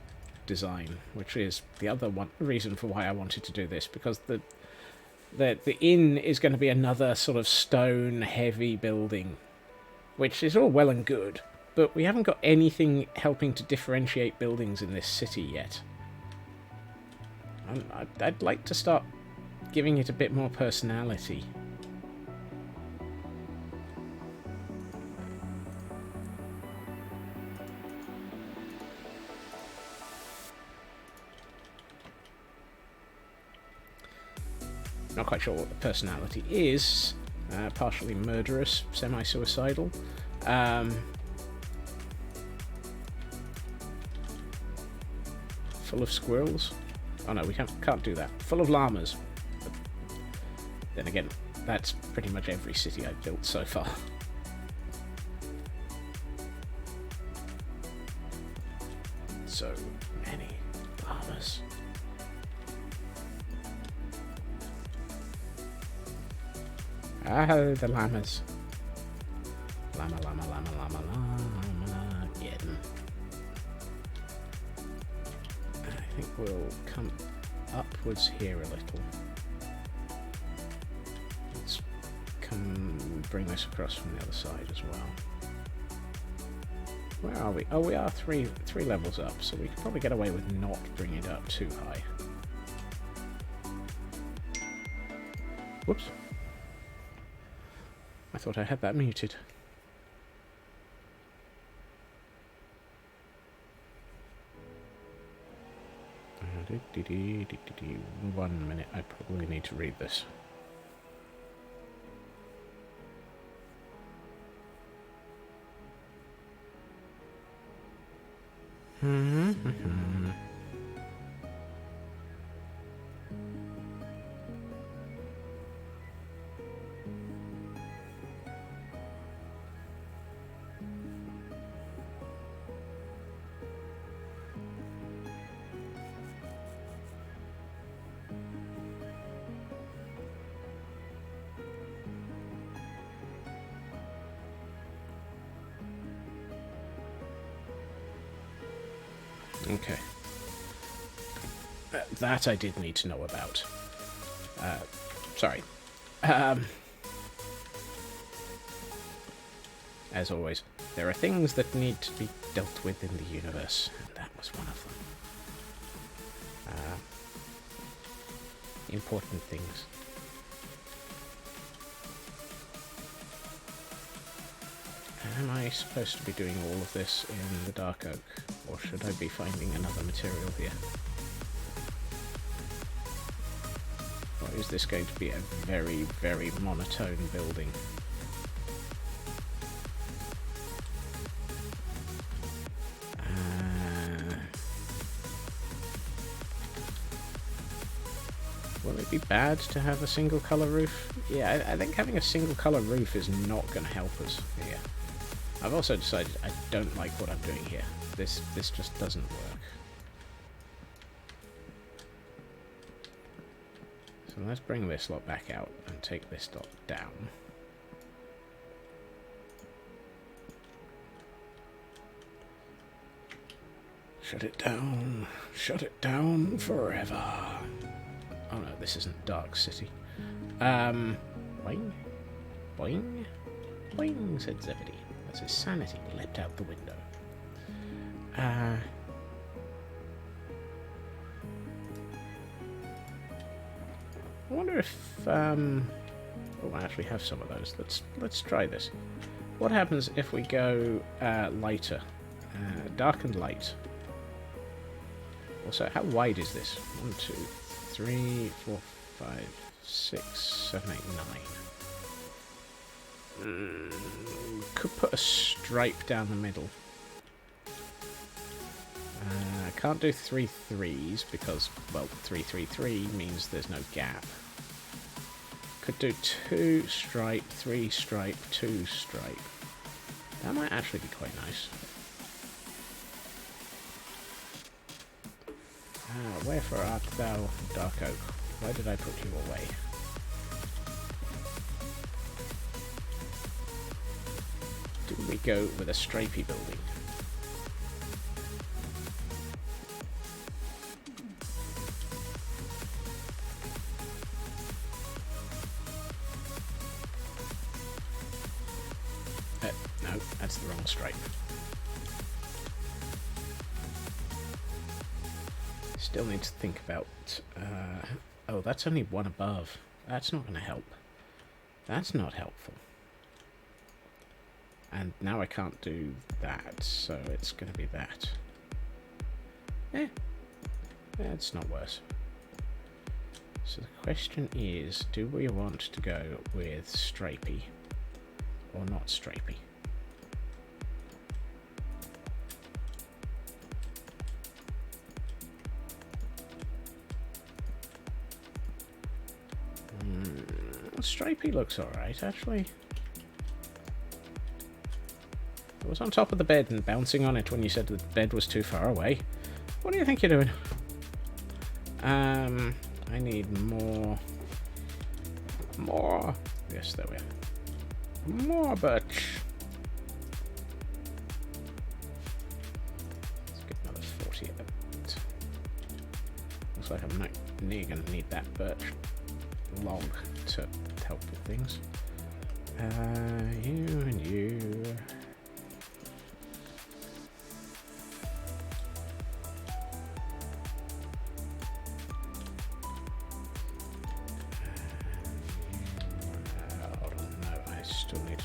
design, which is the other reason for why I wanted to do this, because the inn is going to be another sort of stone heavy building, which is all well and good, but we haven't got anything helping to differentiate buildings in this city yet. I'd like to start giving it a bit more personality. Not quite sure what the personality is. Partially murderous, semi-suicidal. Full of squirrels. Oh no, we can't do that. Full of llamas. But then again, that's pretty much every city I've built so far. So many llamas. Ah, the llamas. Llama, llama, llama, llama, llama, again. I think we'll come upwards here a little. Let's bring this across from the other side as well. Where are we? Oh, we are three levels up, so we could probably get away with not bringing it up too high. Whoops. I thought I had that muted. One minute, I probably need to read this. Okay. That I did need to know about. Sorry. As always, there are things that need to be dealt with in the universe, and that was one of them. Important things. Am I supposed to be doing all of this in the Dark Oak, or should I be finding another material here? Or is this going to be a very, very monotone building? Will it be bad to have a single colour roof? Yeah, I think having a single colour roof is not going to help us here. I've also decided I don't like what I'm doing here. This just doesn't work. So let's bring this lot back out and take this lot down. Shut it down. Shut it down forever. Oh no, this isn't Dark City. Boing. Boing. Boing, said Zebedee, as his sanity leapt out the window. I wonder if, oh, I actually have some of those. Let's try this. What happens if we go lighter? Dark and light. Also, how wide is this? 1, 2, 3, 4, 5, 6, 7, 8, 9. Could put a stripe down the middle. I can't do 3 3s because, well, 3 3 3 means there's no gap. Could do 2 stripe, 3 stripe, 2 stripe. That might actually be quite nice. Wherefore art thou, Dark Oak? Why did I put you away? Do we go with a stripy building? No, that's the wrong stripe. Still need to think about... oh, that's only one above. That's not going to help. That's not helpful. And now I can't do that, so it's going to be that. It's not worse. So the question is, do we want to go with stripy or not stripy? Stripy looks alright, actually. I was on top of the bed and bouncing on it when you said the bed was too far away. What do you think you're doing? I need more. More. Yes, there we are. More birch. Let's get another 40 of it. Looks like I'm not near going to need that birch log to help with things. You and you.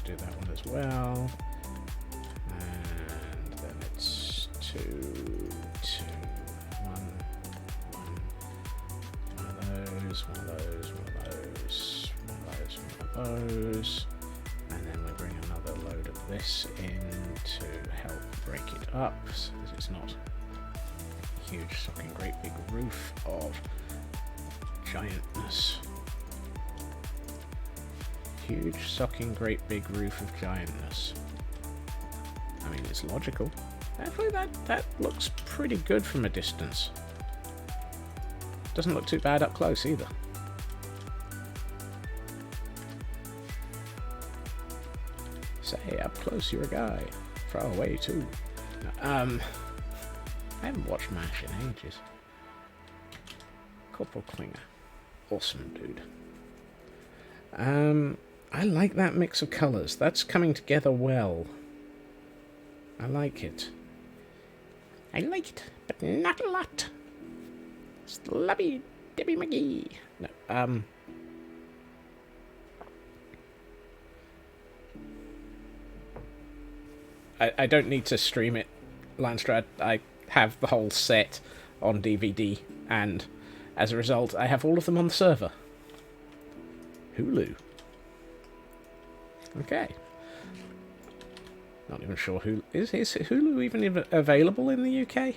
Do that one as well, and then it's 2, 2, 1, 1, one of those, one of those, one of those, one of those, one of those, and then we bring another load of this in to help break it up so that it's not a huge sucking great big roof of giantness. Huge, sucking, great big roof of giantness. I mean, it's logical. Actually, that looks pretty good from a distance. Doesn't look too bad up close either. Say, up close you're a guy. Far away too. I haven't watched MASH in ages. Corporal Klinger. Awesome dude. I like that mix of colours. That's coming together well. I like it. I like it, but not a lot. Slubby Debbie McGee. No, I don't need to stream it, Landstrad. I have the whole set on DVD, and as a result, I have all of them on the server. Hulu. Okay. Not even sure who is Hulu even available in the UK?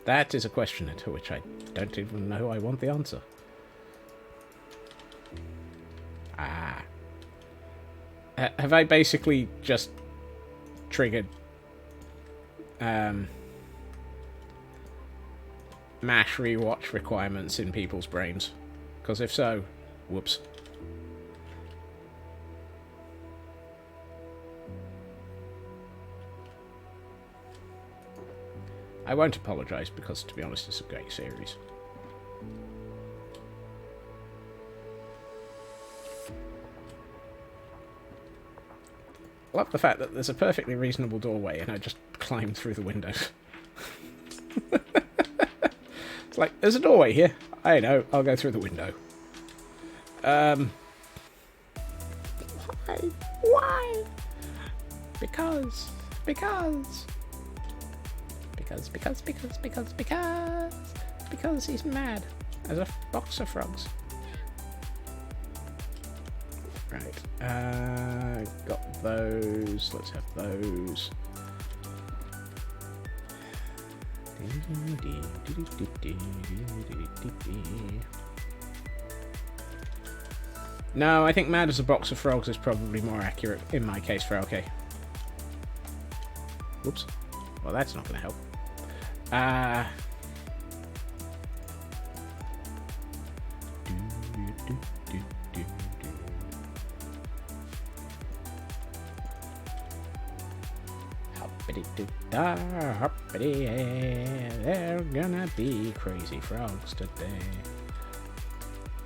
That is a question to which I don't even know I want the answer. Have I basically just triggered MASH rewatch requirements in people's brains? Because if so, whoops. I won't apologise because, to be honest, it's a great series. I love the fact that there's a perfectly reasonable doorway and I just climbed through the windows. It's like, there's a doorway here. I know, I'll go through the window. Why? Because he's mad as a box of frogs. Right, got those. Let's have those. No, I think mad as a box of frogs is probably more accurate in my case for okay. Whoops. Well, that's not going to help. Hoppity-doo-dah, hoppity, they're gonna be crazy frogs today.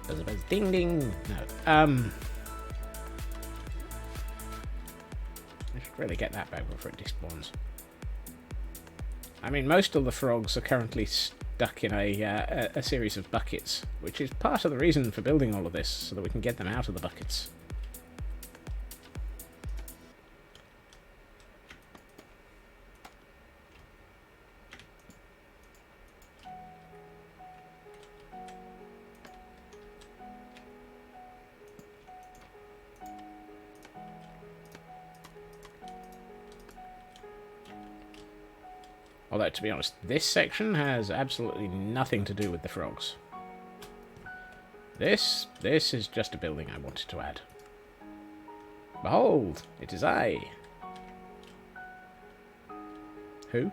Buzz, buzz, ding, ding. No. I should really get that back before it despawns. I mean, most of the frogs are currently stuck in a series of buckets, which is part of the reason for building all of this, so that we can get them out of the buckets. Although, to be honest, this section has absolutely nothing to do with the frogs. This is just a building I wanted to add. Behold, it is I. Who?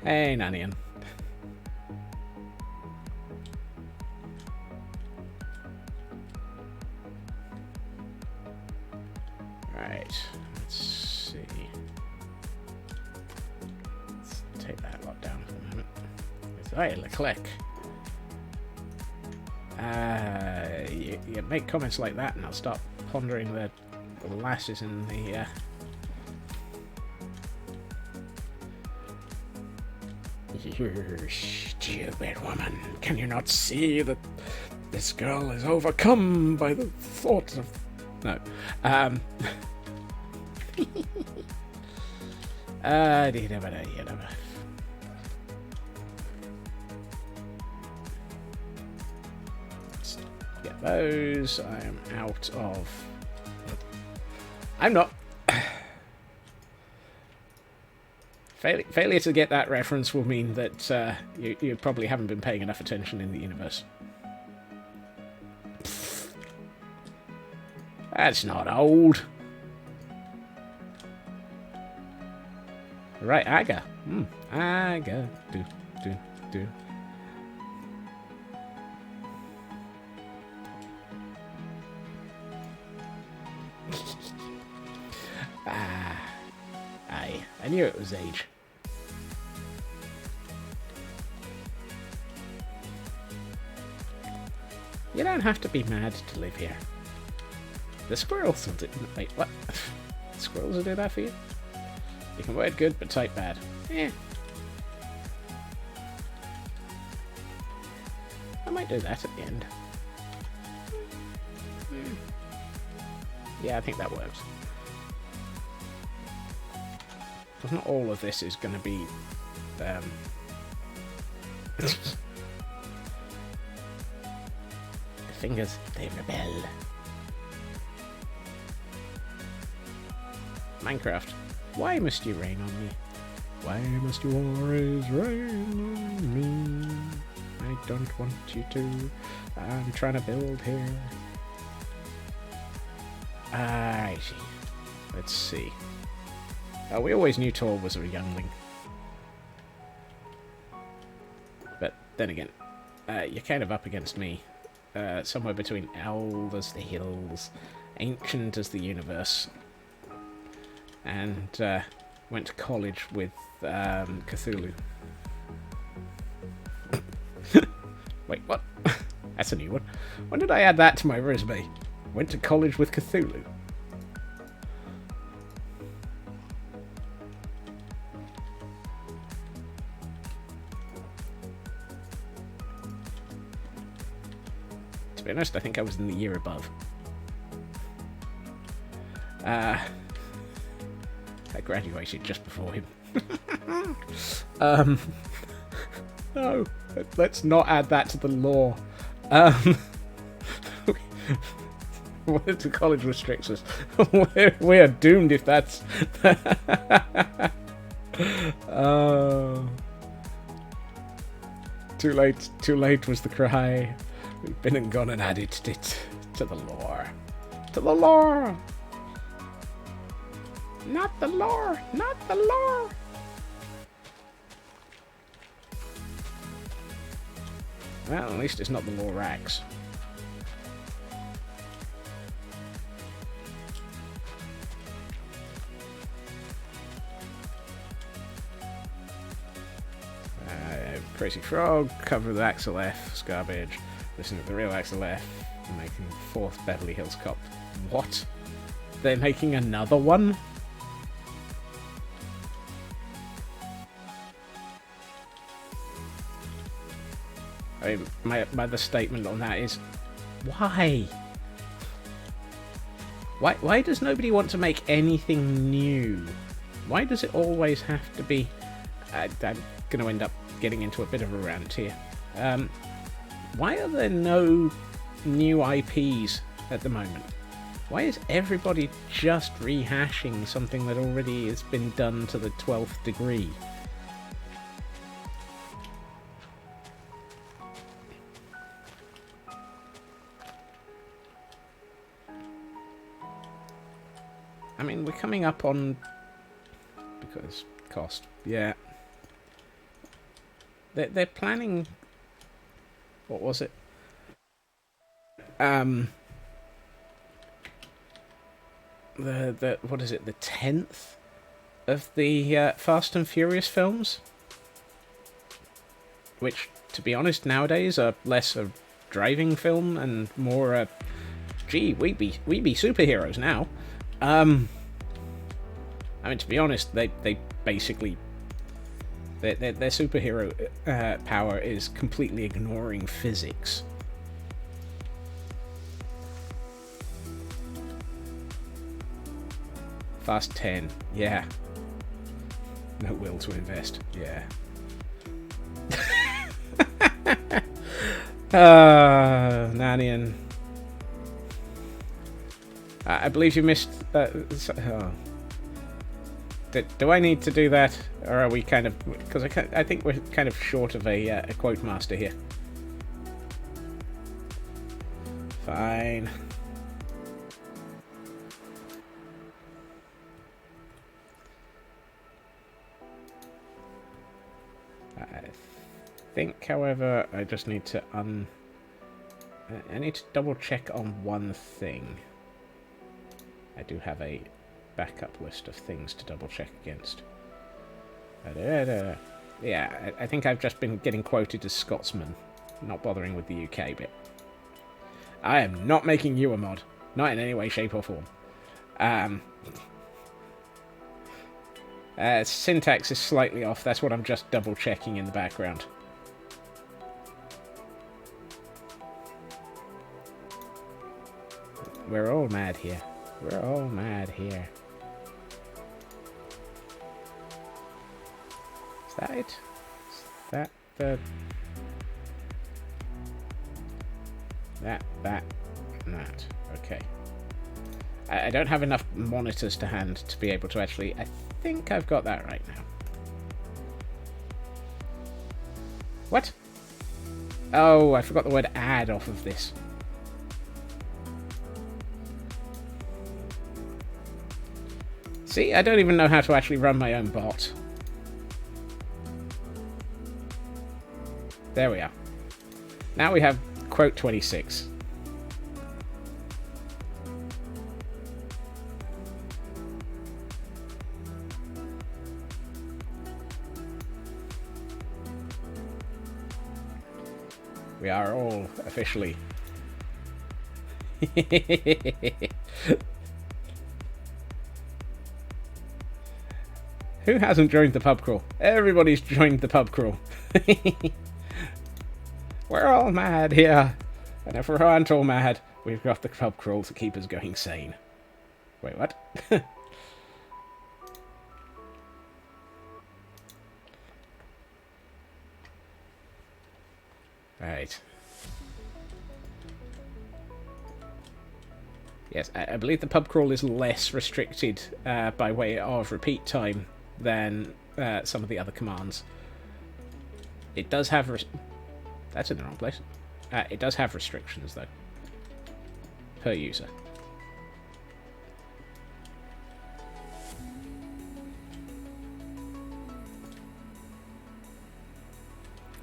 Hey, Nanian. Right, let's see. Let's take that lot down for a moment. It's Leclerc. You make comments like that and I'll start pondering the lasses in the... You stupid woman. Can you not see that this girl is overcome by the thought of... No. Let's get those. I am out of... I'm not... Failure to get that reference will mean that you probably haven't been paying enough attention in the universe. That's not old. Right, Aga. Aga. Do. Aye. I knew it was age. You don't have to be mad to live here. The squirrels will do... Wait, what? The squirrels will do that for you? You can word good, but type bad. Eh. I might do that at the end. Yeah, I think that works. Because not all of this is going to be... fingers, they rebel. Minecraft, why must you rain on me? Why must you always rain on me? I don't want you to. I'm trying to build here. I see. Let's see. We always knew Tor was a youngling. But then again, you're kind of up against me. Somewhere between old as the hills, ancient as the universe, and went to college with Cthulhu. Wait, what? That's a new one. When did I add that to my resume? Went to college with Cthulhu. To be honest, I think I was in the year above. I graduated just before him. No, let's not add that to the lore. Went to college restricts us. We are doomed if that's... Too late was the cry. We've been and gone and added it to the lore. To the lore! Not the lore! Not the lore! Well, at least it's not the Lorax. Crazy Frog, cover the Axel F, garbage. Listen to the real Axel F, making the 4th Beverly Hills Cop. What? They're making another one? I mean, my other statement on that is, why? Why does nobody want to make anything new? Why does it always have to be... I'm going to end up getting into a bit of a rant here. Why are there no new IPs at the moment? Why is everybody just rehashing something that already has been done to the 12th degree? I mean, we're coming up on... because cost, yeah. They're planning... what was it? The what is it? The 10th of the Fast and Furious films, which, to be honest, nowadays are less a driving film and more gee, we be superheroes now. I mean, to be honest, they basically their superhero power is completely ignoring physics. Fast 10, yeah. No will to invest, yeah. Nanian. I believe you missed... oh. Do I need to do that? Or are we kind of... because I think we're kind of short of a quote master here. Fine. I think, however, I just need to I need to double check on one thing. I do have a backup list of things to double check against. Yeah, I think I've just been getting quoted as Scotsman, not bothering with the UK bit. I am not making you a mod. Not in any way, shape or form. Syntax is slightly off. That's what I'm just double checking in the background. We're all mad here. We're all mad here. Is that it? Is that the... that, and that. Okay. I don't have enough monitors to hand to be able to actually... I think I've got that right now. What? Oh, I forgot the word add off of this. See, I don't even know how to actually run my own bot. There we are. Now we have quote 26. We are all officially... Who hasn't joined the pub crawl? Everybody's joined the pub crawl. We're all mad here. And if we aren't all mad, we've got the pub crawl to keep us going sane. Wait, what? Right. Yes, I believe the pub crawl is less restricted by way of repeat time than some of the other commands. It does have... That's in the wrong place. It does have restrictions, though. Per user.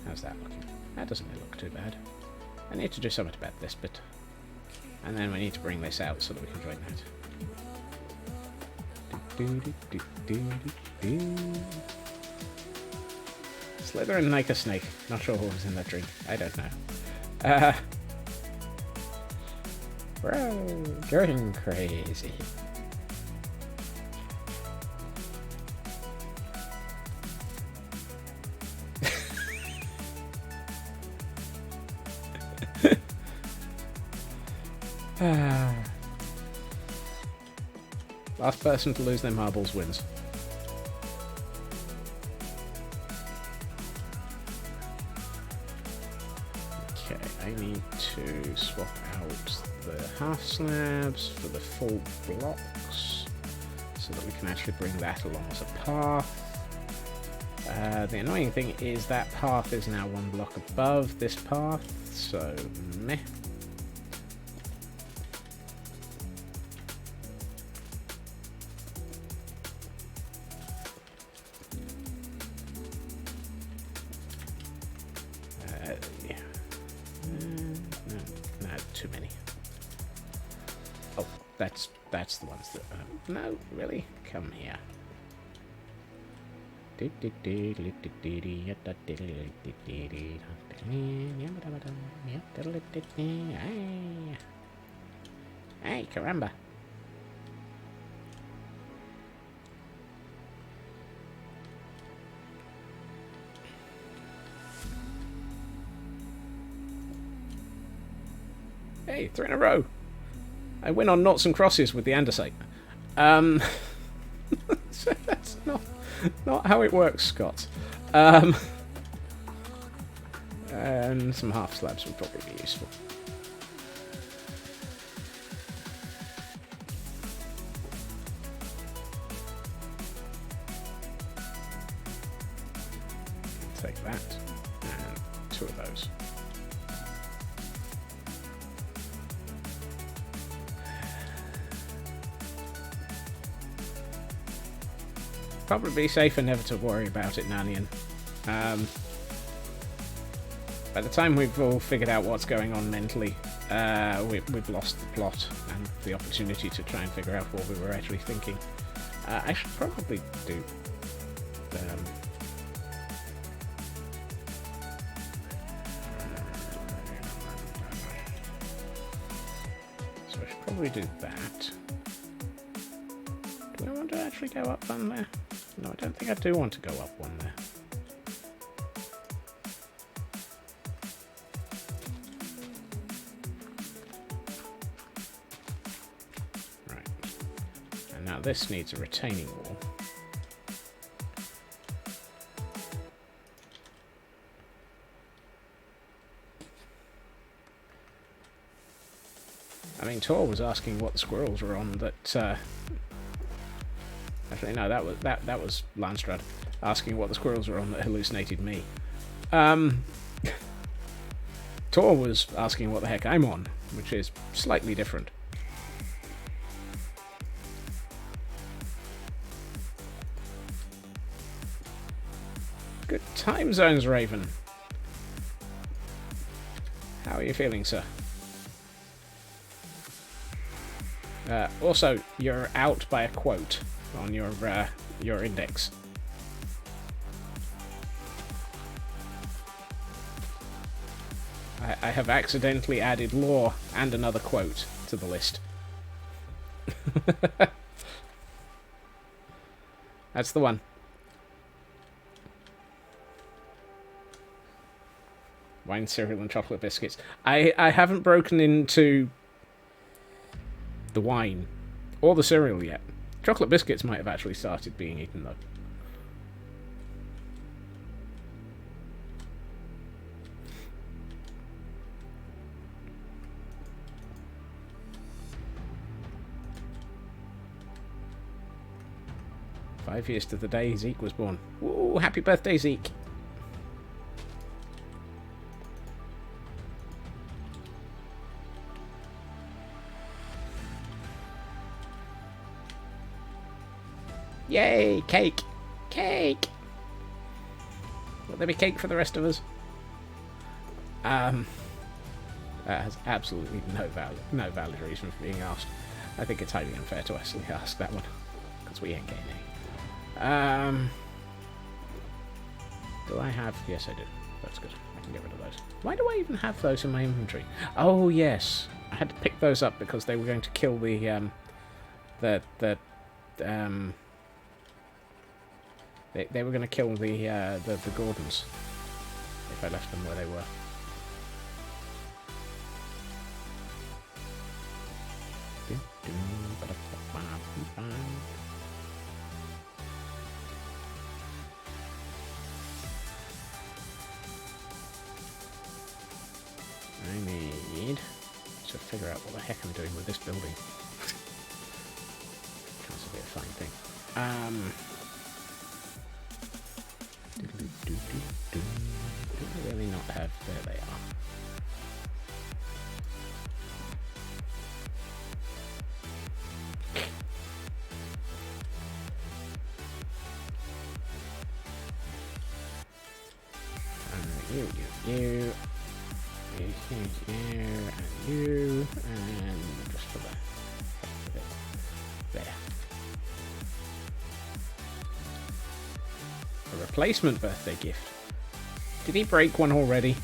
How's that looking? That doesn't really look too bad. I need to do something about this bit. And then we need to bring this out so that we can join that. Slytherin like a snake. Not sure what was in that drink. I don't know. Bro, going crazy. Last person to lose their marbles wins. Okay, I need to swap out the half slabs for the full blocks, so that we can actually bring that along as a path. The annoying thing is that path is now one block above this path, so meh. Yeah. No, too many. Oh, that's the ones that... no, really? Come here. Hey, caramba. Hey, 3 in a row. I win on noughts and crosses with the andesite. So that's not how it works, Scott. And some half slabs would probably be useful. Take that and 2 of those. Probably be safer never to worry about it, Nanian. By the time we've all figured out what's going on mentally, we've lost the plot and the opportunity to try and figure out what we were actually thinking. I should probably do... so I should probably do that. Do I want to actually go up one there? No, I don't think I do want to go up one there. Right. And now this needs a retaining wall. I mean, Tor was asking what the squirrels were on that... Actually, no, that was Landstrad asking what the squirrels were on that hallucinated me. Tor was asking what the heck I'm on, which is slightly different. Good time zones, Raven. How are you feeling, sir? Also, you're out by a quote on your index. I have accidentally added law and another quote to the list. That's the one. Wine, cereal, and chocolate biscuits. I haven't broken into the wine or the cereal yet. Chocolate biscuits might have actually started being eaten, though. "5 years to the day Zeke was born." Woo! Happy birthday, Zeke! Yay! Cake! Cake! Will there be cake for the rest of us? That has absolutely no valid reason for being asked. I think it's highly unfair to actually ask that one, because we ain't getting any. Do I have... Yes, I do. That's good. I can get rid of those. Why do I even have those in my inventory? Oh, yes. I had to pick those up because they were going to kill the They were going to kill the Gordons if I left them where they were. I need to figure out what the heck I'm doing with this building. Tries to be a fine thing. Do I really not have... There they are. You, and you, and just for the heck of it, there. A replacement birthday gift. Did he break one already?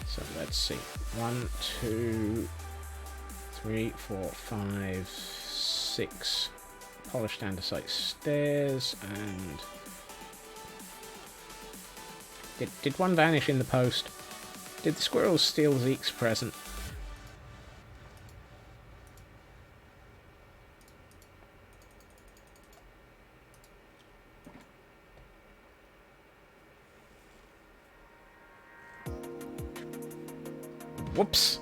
So let's see. 1, 2, 3, 4, 5, 6 polished andesite stairs, and did one vanish in the post? Did the squirrels steal Zeke's present? Whoops.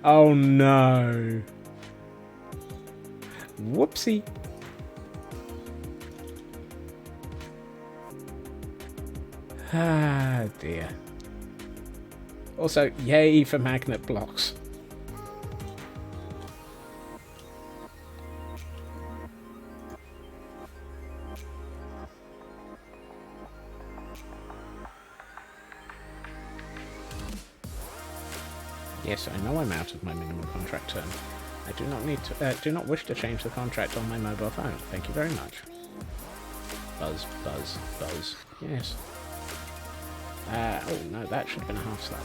Oh no. Whoopsie. Ah dear. Also, yay for magnet blocks. Yes, I know I'm out of my minimum contract term. I do not need to, do not wish to change the contract on my mobile phone. Thank you very much. Buzz, buzz, buzz. Yes. Oh no, that should have been a half slab.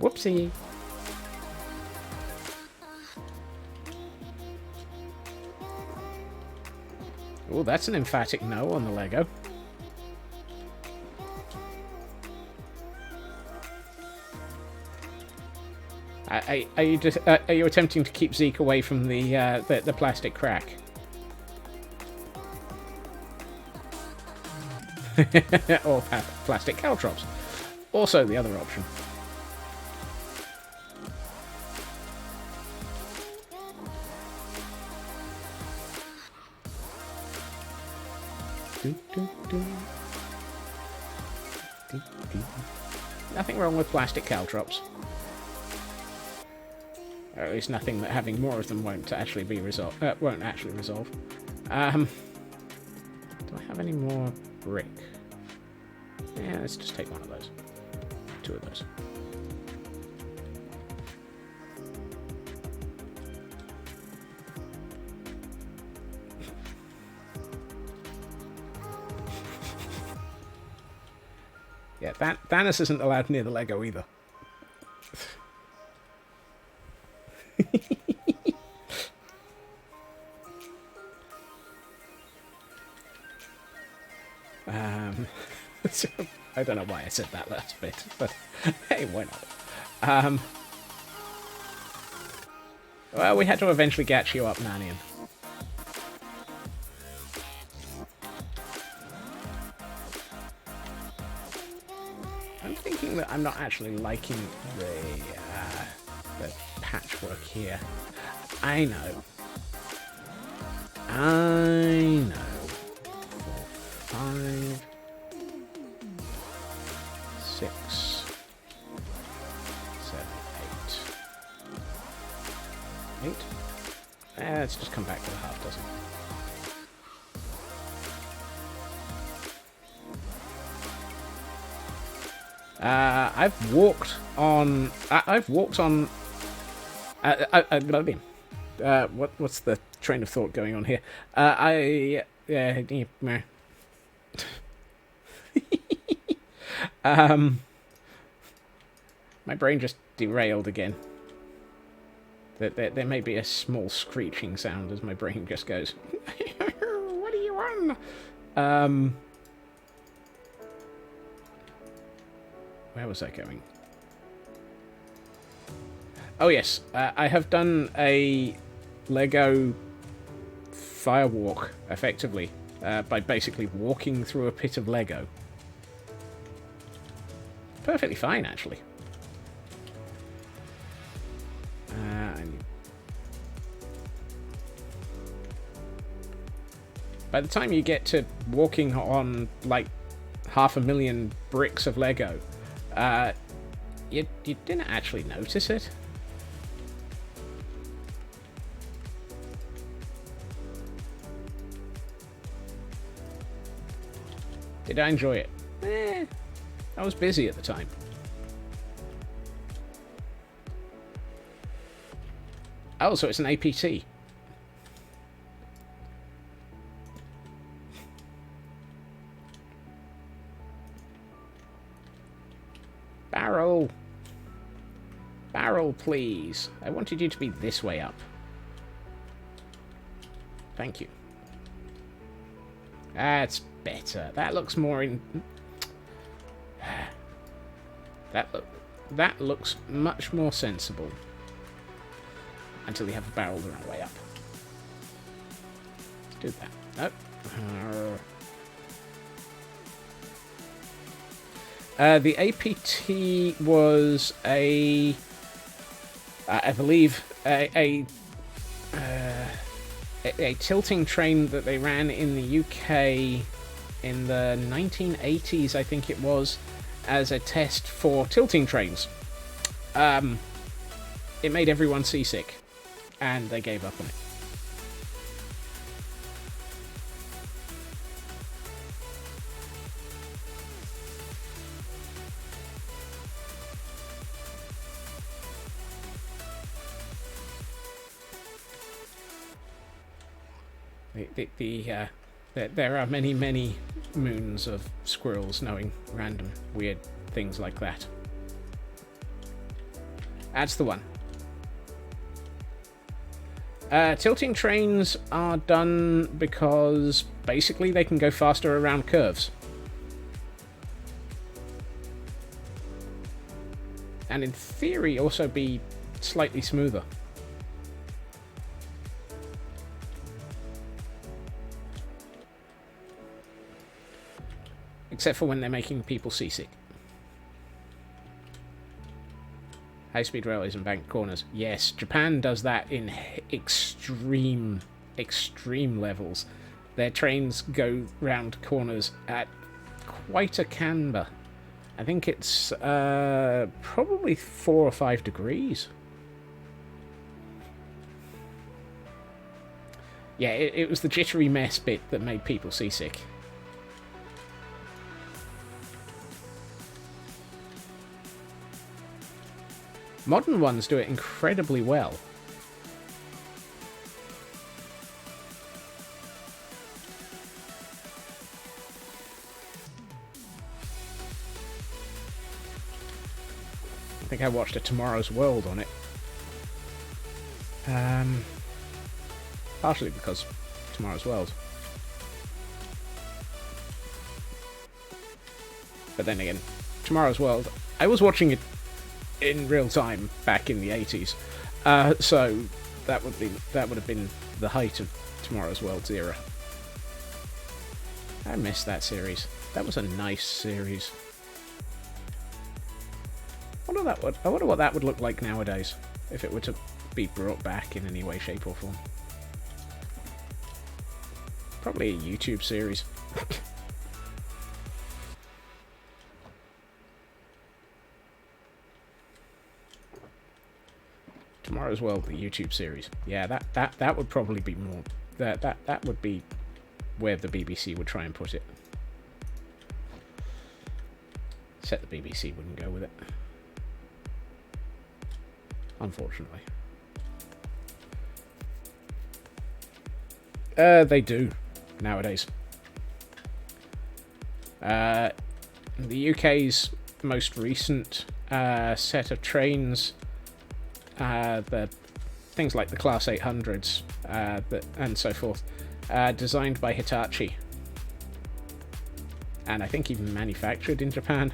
Whoopsie. Oh, that's an emphatic no on the Lego. Are you attempting to keep Zeke away from the plastic crack? Or plastic caltrops. Also the other option. Nothing wrong with plastic caltrops. Or at least nothing that having more of them won't actually be resolved. Won't actually resolve. Do I have any more brick? Yeah, let's just take one of those. 2 of those. Yeah, Thanos isn't allowed near the Lego either. So, I don't know why I said that last bit, but hey, why not? Well, we had to eventually catch you up, Nanian. I'm thinking that I'm not actually liking the patchwork here. I know. 5, 6, 7, 8. 8? Let's just come back to the half dozen. I've walked on. What's the train of thought going on here? My brain just derailed again. There may be a small screeching sound as my brain just goes, what are you on? Where was I going? Oh yes, I have done a Lego firewalk effectively by basically walking through a pit of Lego. Perfectly fine, actually. By the time you get to walking on like 500,000 bricks of Lego, you didn't actually notice it. Did I enjoy it? I was busy at the time. Oh, so it's an APT. Barrel. Barrel, please. I wanted you to be this way up. Thank you. That's better. That looks more in... That looks much more sensible. Until you have a barrel the wrong way up. Let's do that. Nope. The APT was I believe, a tilting train that they ran in the UK in the 1980s, I think it was, as a test for tilting trains. It made everyone seasick, and they gave up on it. There are many, many moons of squirrels knowing random weird things like that. That's the one. Tilting trains are done because basically they can go faster around curves. And in theory also be slightly smoother. Except for when they're making people seasick. High-speed railways and banked corners. Yes, Japan does that in extreme levels. Their trains go round corners at quite a camber. I think it's probably 4 or 5 degrees. Yeah, it was the jittery mess bit that made people seasick. Modern ones do it incredibly well. I think I watched a Tomorrow's World on it. Partially because Tomorrow's World. But then again, Tomorrow's World, I was watching it in real time back in the 80s, so that would have been the height of Tomorrow's World's era. I missed that series. That was a nice series. I wonder what that would look like nowadays if it were to be brought back in any way, shape, or form. Probably a YouTube series. Tomorrow's World, the YouTube series. Yeah, that would probably be more. That would be where the BBC would try and put it. Except the BBC wouldn't go with it. Unfortunately. They do nowadays. The UK's most recent set of trains, the things like the Class 800s and so forth, designed by Hitachi, and I think even manufactured in Japan.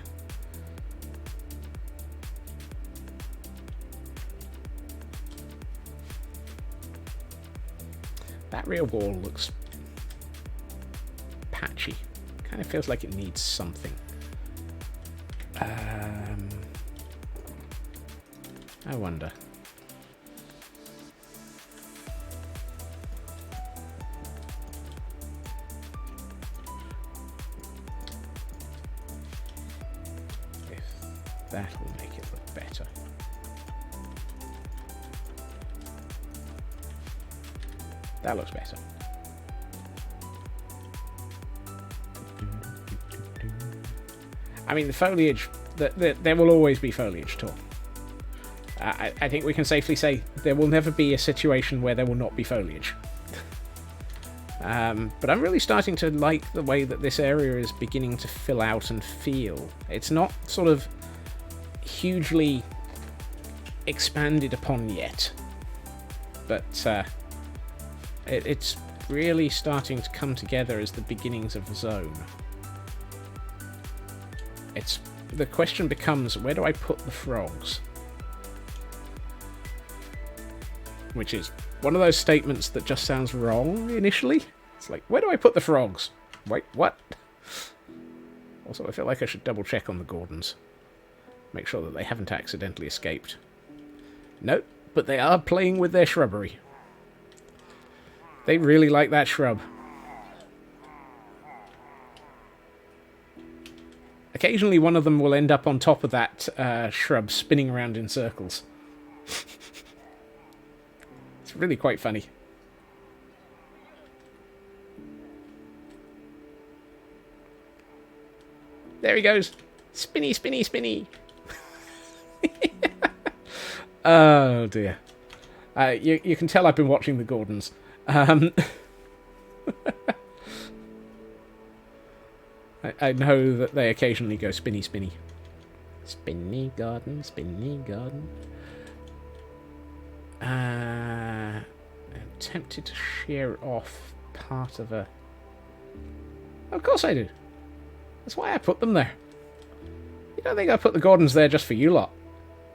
That rear wall looks patchy. Kind of feels like it needs something. I wonder. If that will make it look better. That looks better. I mean, the foliage, there will always be foliage tall. I think we can safely say there will never be a situation where there will not be foliage. But I'm really starting to like the way that this area is beginning to fill out and feel. It's not sort of hugely expanded upon yet, but it's really starting to come together as the beginnings of a zone. The question becomes, where do I put the frogs? Which is one of those statements that just sounds wrong initially. It's like, where do I put the frogs? Wait, what? Also, I feel like I should double check on the Gordons. Make sure that they haven't accidentally escaped. Nope, but they are playing with their shrubbery. They really like that shrub. Occasionally one of them will end up on top of that shrub, spinning around in circles. It's really quite funny. There he goes. Spinny, spinny, spinny. Oh, dear. You can tell I've been watching the Gordons. I know that they occasionally go spinny, spinny. Spinny garden, spinny garden. I'm tempted to shear off part of a... Of course I do. That's why I put them there. You don't think I put the Gordons there just for you lot.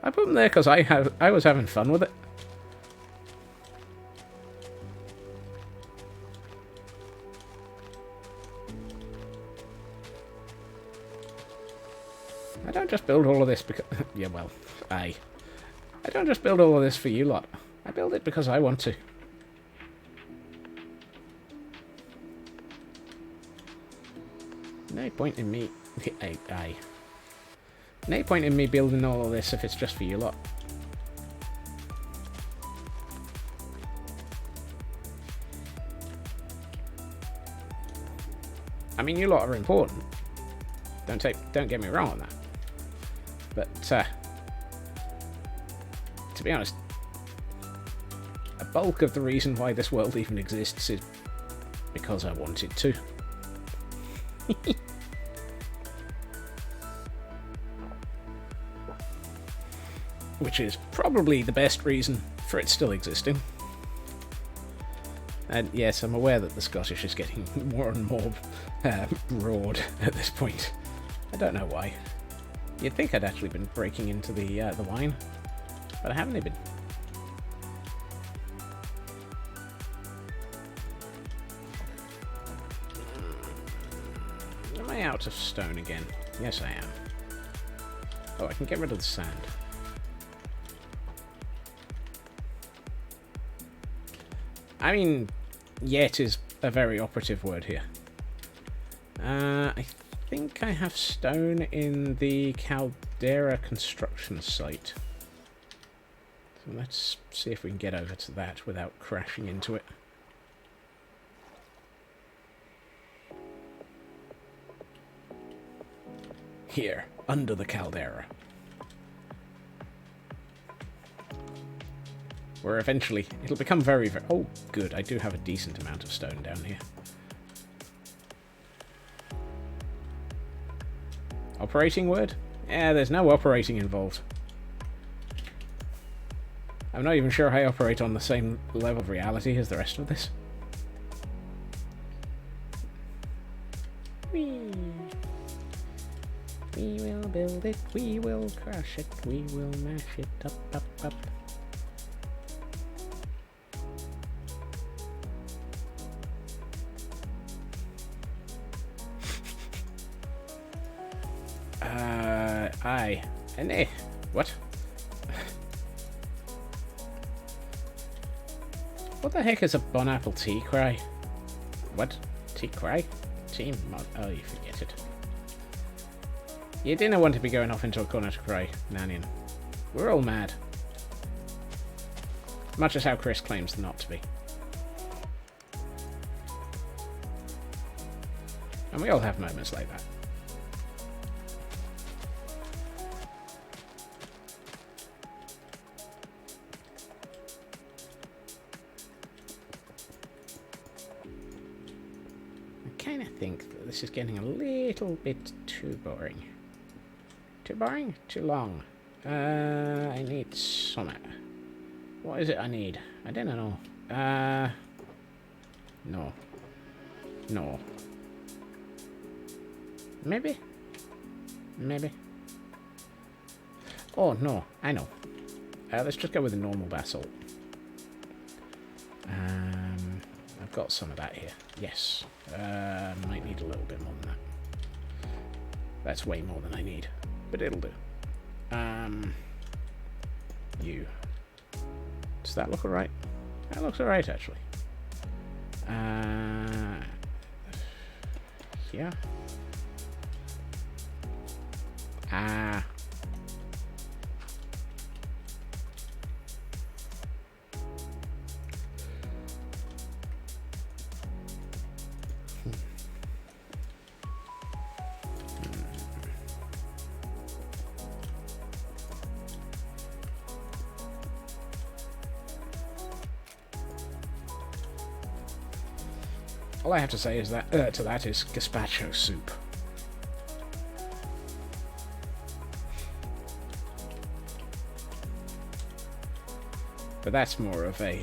I put them there because I was having fun with it. I don't just build all of this because... yeah, well, I don't just build all of this for you lot. I build it because I want to. No point in me... No point in me building all of this if it's just for you lot. I mean, you lot are important. Don't get me wrong on that. But, to be honest, a bulk of the reason why this world even exists is because I wanted to. Which is probably the best reason for it still existing. And yes, I'm aware that the Scottish is getting more and more broad at this point. I don't know why. You'd think I'd actually been breaking into the wine, but I haven't been. Am I out of stone again? Yes, I am. Oh, I can get rid of the sand. I mean, yet is a very operative word here. I think I have stone in the caldera construction site. So let's see if we can get over to that without crashing into it. Here, under the caldera. Where eventually it'll become very, very... Oh, good, I do have a decent amount of stone down here. Operating word? Yeah, there's no operating involved. I'm not even sure I operate on the same level of reality as the rest of this. We will build it, we will crash it, we will mash it up, up, up. Aye. And eh. What? What the heck is a Bon-Apple tea cry? What? Tea cry? Tea mod? Oh, you forget it. You didn't want to be going off into a corner to cry, Nannian. We're all mad. Much as how Chris claims not to be. And we all have moments like that. I kind of think that this is getting a little bit too boring. Too boring? Too long. I need something. What is it I need? I don't know. No. No. Maybe? Maybe. Oh, no. I know. Let's just go with the normal basalt. I've got some of that here. Yes. Might need a little bit more than that. That's way more than I need. But it'll do. You. Does that look alright? That looks alright, actually. Yeah. All I have to say is that to that is gazpacho soup. But that's more of a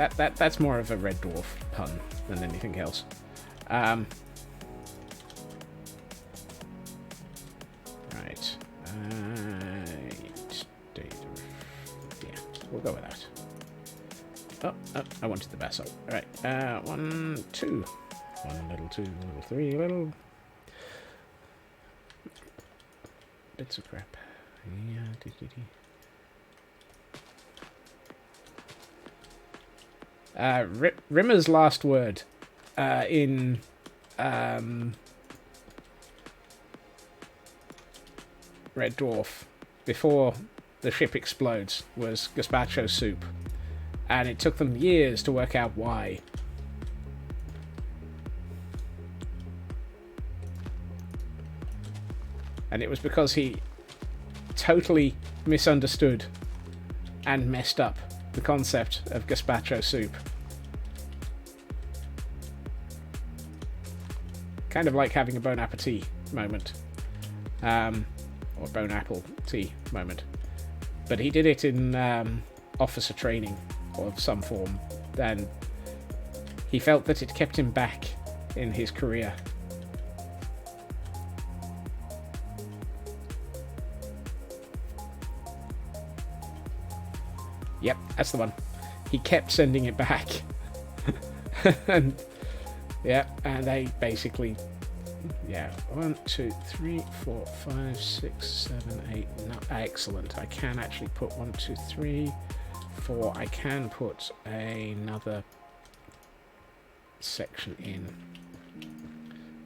that's more of a Red Dwarf pun than anything else. Right. Yeah, we'll go with that. Oh, I wanted the basalt. All right. 1, 2. 1 little, 2 little, 3 little. Bits of crap. Yeah. Rimmer's last word in Red Dwarf before the ship explodes was gazpacho soup, and it took them years to work out why. And it was because he totally misunderstood and messed up the concept of gazpacho soup. Kind of like having a Bon Appetit moment. Or Bon Apple tea moment. But he did it in officer training of some form. Then he felt that it kept him back in his career. Yep, that's the one. He kept sending it back. And yeah, and they basically, yeah, 1, 2, 3, 4, 5, 6, 7, 8. No, excellent. I can actually put 1, 2, 3, 4. I can put another section in,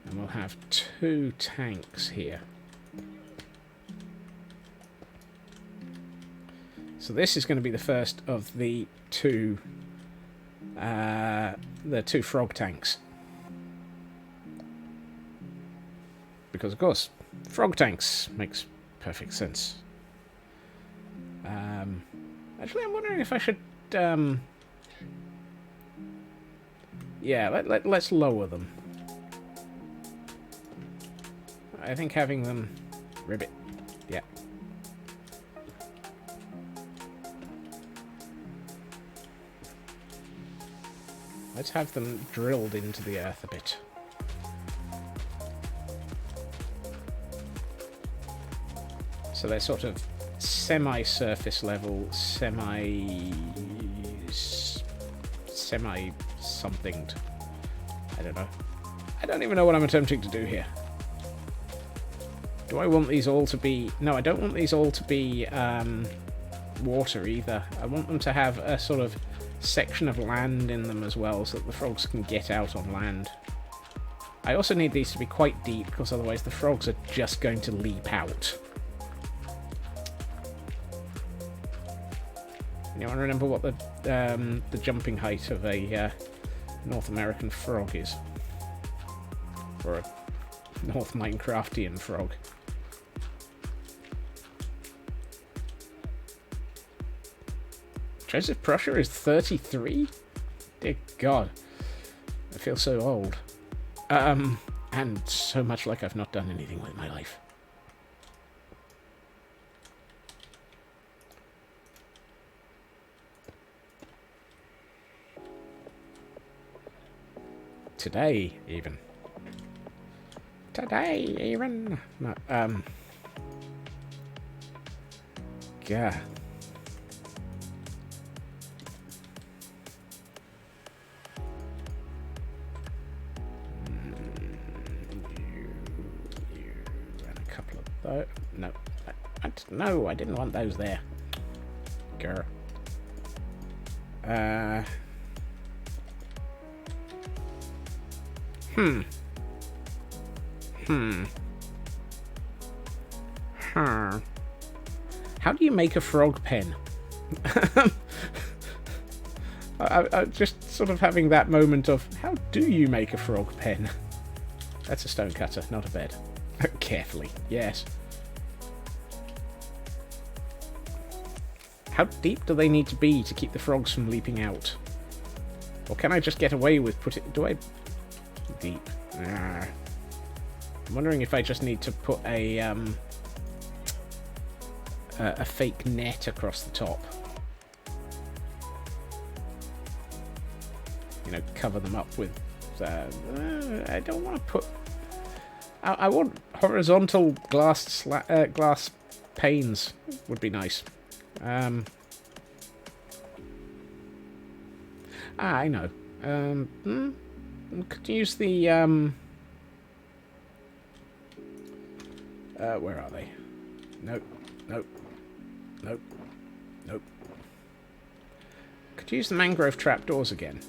and we'll have 2 tanks here. So this is going to be the first of the two frog tanks. Because, of course, frog tanks makes perfect sense. Actually, I'm wondering if I should... yeah, let's lower them. I think having them... Ribbit. Yeah. Let's have them drilled into the earth a bit. So they're sort of semi-surface level, semi-somethinged. I don't know. I don't even know what I'm attempting to do here. Do I want these all to be... No, I don't want these all to be water either. I want them to have a sort of section of land in them as well, so that the frogs can get out on land. I also need these to be quite deep, because otherwise the frogs are just going to leap out. Anyone remember what the jumping height of a North American frog is? Or a North Minecraftian frog? Joseph Prussia is 33? Dear God. I feel so old. And so much like I've not done anything with my life. Today, even. Today, even. No, yeah. And a couple of those. No. No, I didn't want those there. Grr. How do you make a frog pen? I just sort of having that moment of, how do you make a frog pen? That's a stone cutter, not a bed. Carefully, yes. How deep do they need to be to keep the frogs from leaping out? Or can I just get away with putting... Do I... Deep. I'm wondering if I just need to put a fake net across the top. You know, cover them up with... I don't want to put... I want horizontal glass glass panes would be nice. I know. Could use the where are they? Nope. Could use the mangrove trapdoors again,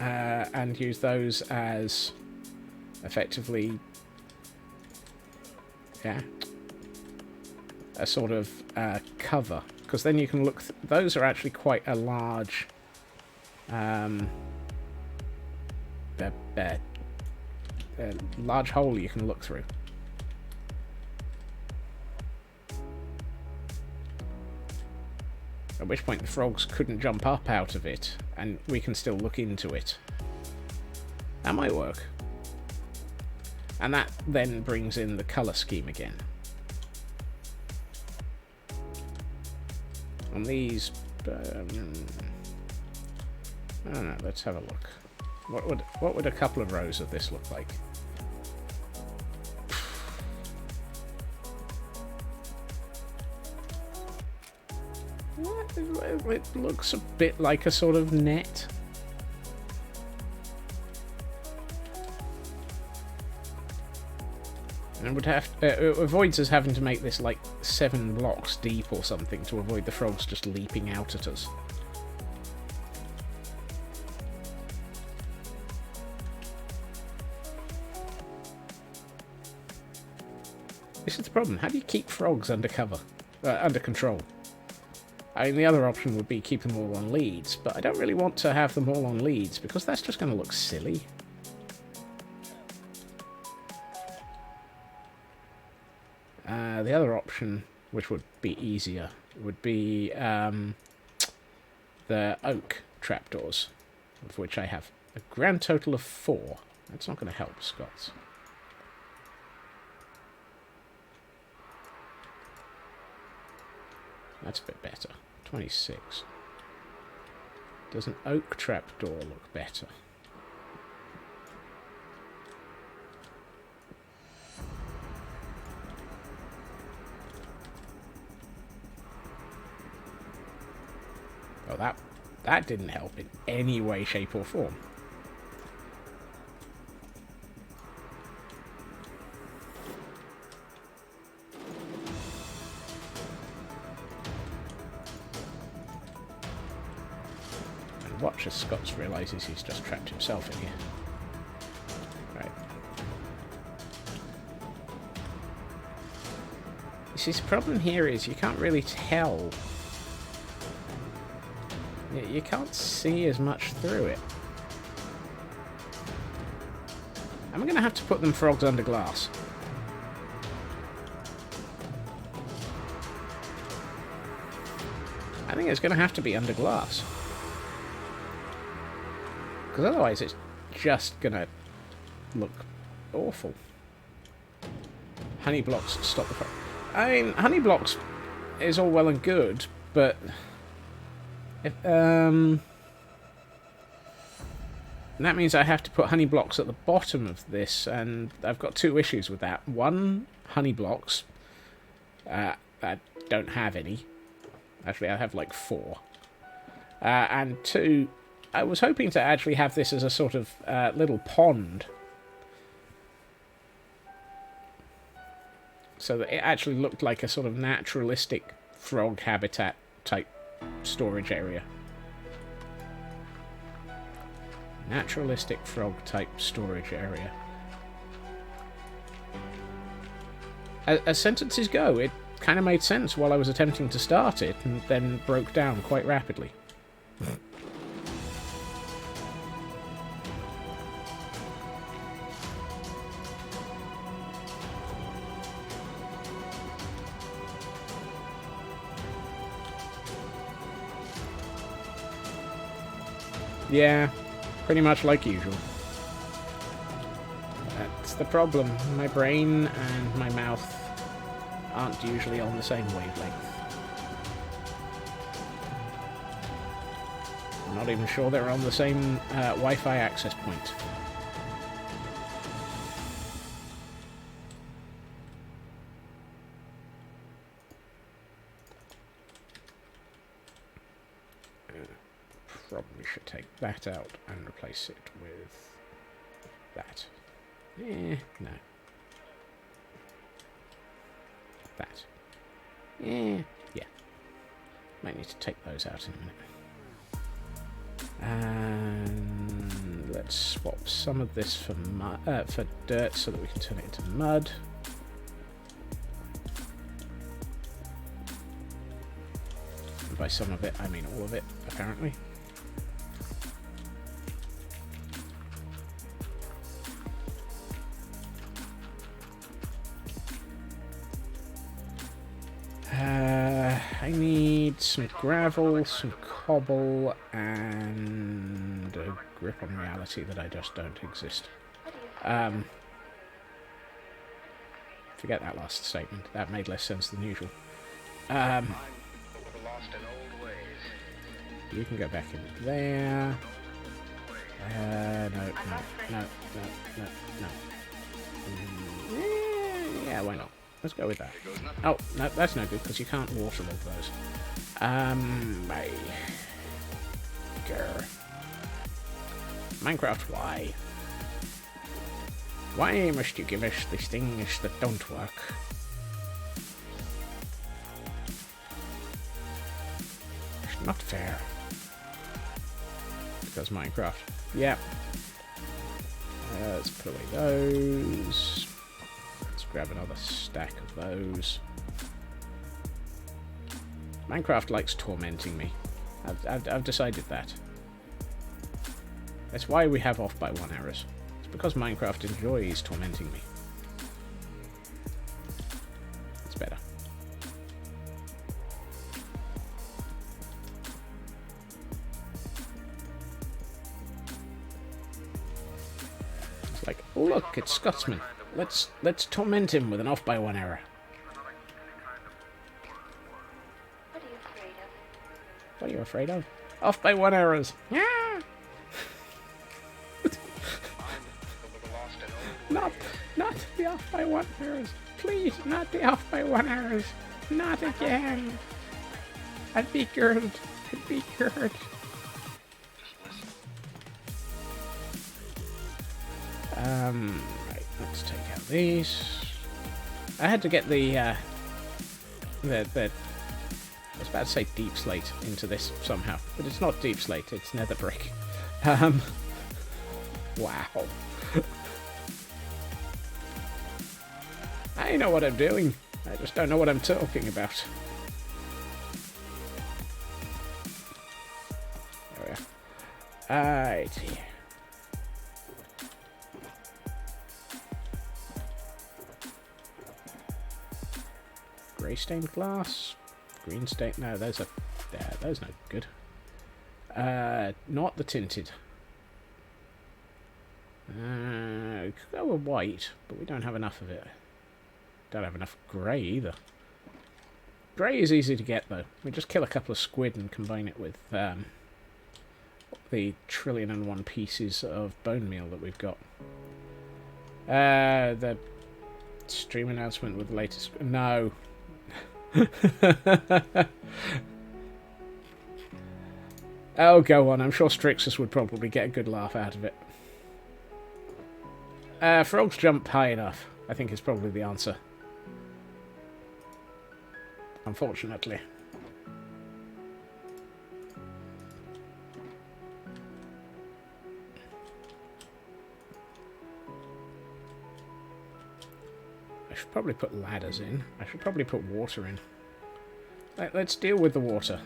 and use those as effectively, yeah, a sort of cover, because then you can look. Those are actually quite a large. Large hole you can look through. At which point the frogs couldn't jump up out of it, and we can still look into it. That might work. And that then brings in the colour scheme again. On these... I don't know, let's have a look. What would a couple of rows of this look like? It looks a bit like a sort of net. And would have it avoids us having to make this like 7 blocks deep or something to avoid the frogs just leaping out at us. This is the problem. How do you keep frogs under cover? Under control? I mean, the other option would be keep them all on leads, but I don't really want to have them all on leads, because that's just going to look silly. The other option, which would be easier, would be the oak trapdoors, of which I have a grand total of 4. That's not going to help, Scots. That's a bit better. 26. Does an oak trapdoor look better? Oh, that didn't help in any way, shape or form. watch as Scots realises he's just trapped himself in here. Right. You see, the problem here is you can't really tell. You can't see as much through it. I'm going to have to put them frogs under glass. I think it's going to have to be under glass. Because otherwise it's just going to look awful. Honey blocks stop the frog. I mean, honey blocks is all well and good, but... if, that means I have to put honey blocks at the bottom of this, and I've got two issues with that. One, honey blocks. I don't have any. Actually, I have like 4. And 2, I was hoping to actually have this as a sort of little pond. So that it actually looked like a sort of naturalistic frog habitat type storage area. Naturalistic frog type storage area. As sentences go, it kind of made sense while I was attempting to start it, and then broke down quite rapidly. Yeah, pretty much like usual. That's the problem. My brain and my mouth aren't usually on the same wavelength. I'm not even sure they're on the same Wi-Fi access point. Probably should take that out and replace it with that. No. That. Yeah. Might need to take those out in a minute. And let's swap some of this for for dirt so that we can turn it into mud. And by some of it, I mean all of it, apparently. I need some gravel, some cobble, and a grip on reality that I just don't exist. Forget that last statement. That made less sense than usual. You can go back in there. No. Yeah, why not? Let's go with that. Oh, no, that's no good, because you can't waterlog those. Minecraft, why? Why must you give us these things that don't work? It's not fair. Because Minecraft. Yeah. Let's put away those. Grab another stack of those. Minecraft likes tormenting me. I've decided that. That's why we have off by 1 errors. It's because Minecraft enjoys tormenting me. It's better. It's like, oh look, it's Scotsman. Let's torment him with an off by 1 error. What are you afraid of? Off by 1 errors. Yeah. Not the off by 1 errors. Please, not the off by 1 errors. Not again. I'd be good. I'd be good. Right, let's take out these. I had to get the was about to say deep slate into this somehow, but it's not deep slate, it's nether brick. Wow. I know what I'm doing. I just don't know what I'm talking about. There we are. Alrighty. Grey stained glass. Green stained. No, those are. Yeah, those no good. Not the tinted. We could go with white, but we don't have enough of it. Don't have enough grey either. Grey is easy to get though. We just kill a couple of squid and combine it with the 1,000,001,001 pieces of bone meal that we've got. The stream announcement with the latest. No. Oh, go on. I'm sure Strixus would probably get a good laugh out of it. Frogs jump high enough, I think is probably the answer. Unfortunately. I should probably put ladders in. I should probably put water in. Let's deal with the water.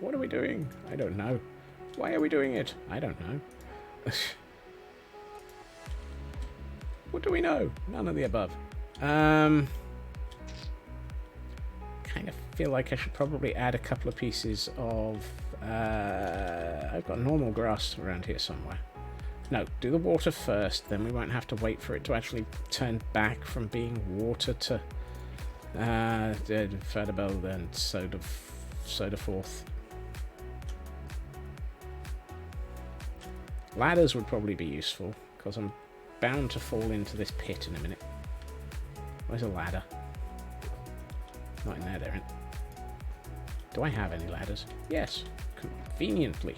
What are we doing? I don't know. Why are we doing it? I don't know. What do we know? None of the above. Kind of feel like I should probably add a couple of pieces of... I've got normal grass around here somewhere. No, do the water first, then we won't have to wait for it to actually turn back from being water to Fedabel and soda forth. Ladders would probably be useful, because I'm bound to fall into this pit in a minute. Where's a ladder? Not in there, there isn't. Do I have any ladders? Yes, conveniently.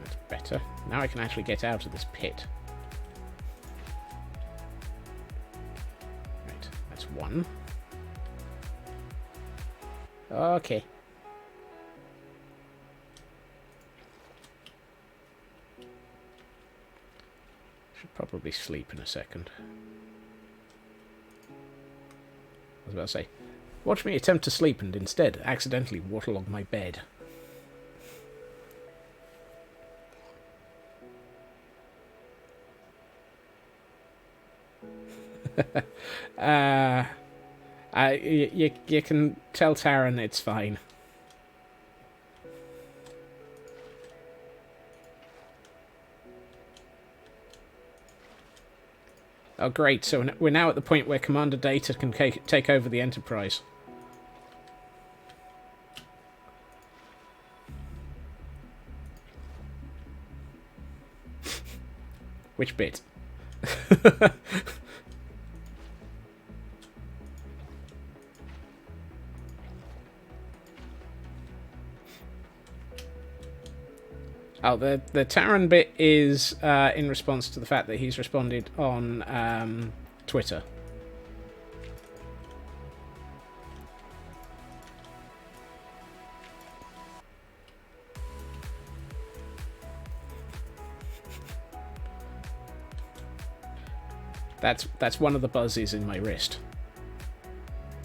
That's better. Now I can actually get out of this pit. Right, that's one. Okay. Should probably sleep in a second. I was about to say, watch me attempt to sleep and instead accidentally waterlog my bed. You can tell Taran it's fine. Oh great, so we're now at the point where Commander Data can take over the Enterprise. Which bit? Oh, the Taran bit is in response to the fact that he's responded on Twitter. That's one of the buzzes in my wrist.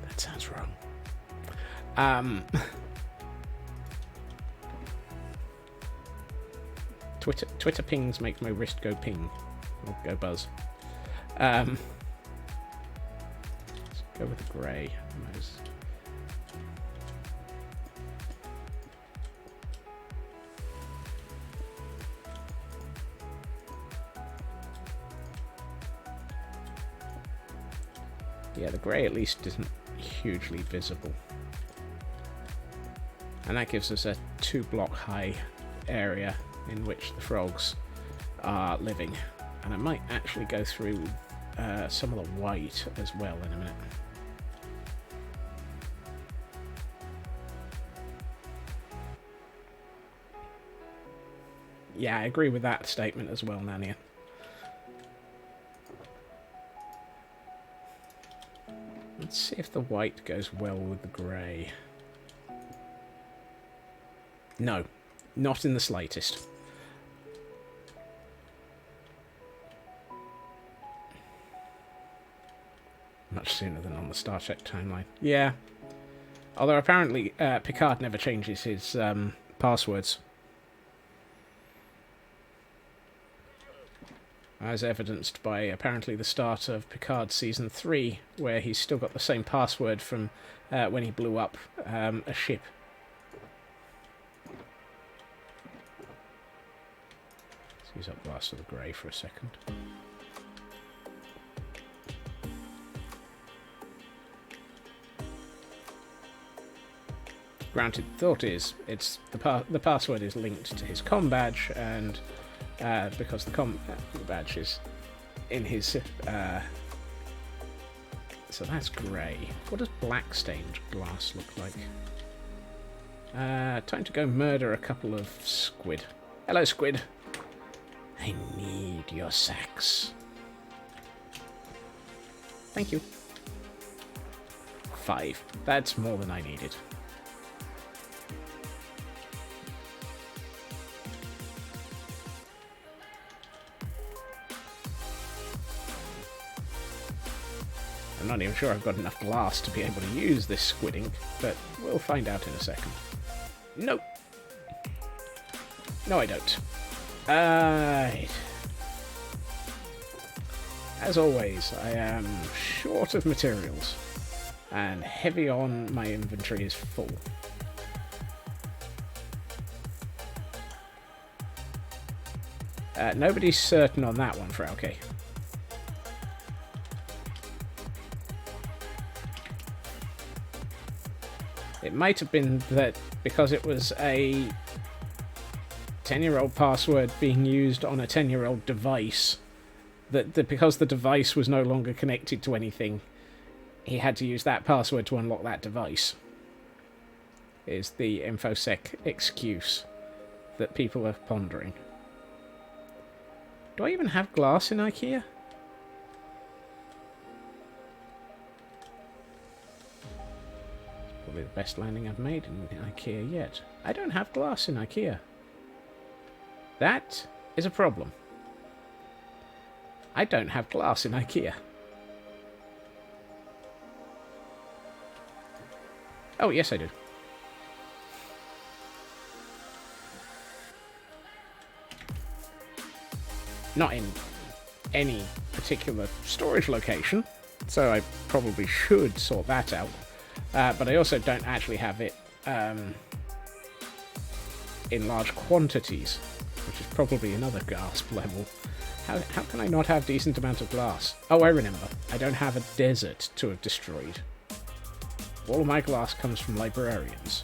That sounds wrong. Twitter pings make my wrist go ping. Or go buzz. Let's go with the grey. Yeah, the grey at least isn't hugely visible. And that gives us a 2-block high area in which the frogs are living. And I might actually go through some of the white as well in a minute. Yeah, I agree with that statement as well, Nania. Let's see if the white goes well with the grey. No, not in the slightest. Much sooner than on the Star Trek timeline. Yeah. Although apparently Picard never changes his passwords. As evidenced by apparently the start of Picard Season 3, where he's still got the same password from when he blew up a ship. Let's use up Blast of the Grey for a second. Granted, thought is, it's the password is linked to his comm badge, and because the comm badge is in his... so that's grey. What does black stained glass look like? Time to go murder a couple of squid. Hello, squid. I need your sacks. Thank you. 5. That's more than I needed. I'm not even sure I've got enough glass to be able to use this squid ink, but we'll find out in a second. Nope. No, I don't. As always, I am short of materials, and heavy on my inventory is full. Nobody's certain on that one, Frauke. It might have been that because it was a 10-year-old password being used on a 10-year-old device, that because the device was no longer connected to anything, he had to use that password to unlock that device. Is the InfoSec excuse that people are pondering. Do I even have glass in IKEA? Probably the best landing I've made in IKEA yet. I don't have glass in IKEA. That is a problem. I don't have glass in IKEA. Oh, yes I do. Not in any particular storage location, so I probably should sort that out. But I also don't actually have it in large quantities, which is probably another gasp level. How can I not have decent amount of glass? Oh, I remember. I don't have a desert to have destroyed. All of my glass comes from librarians.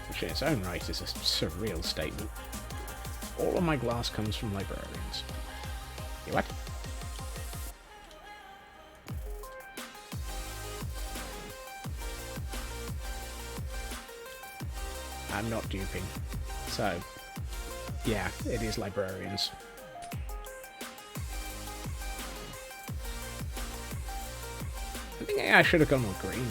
Which in its own right is a surreal statement. All of my glass comes from librarians. You what? I'm not duping. So, yeah, it is librarians. I think I should have gone with green.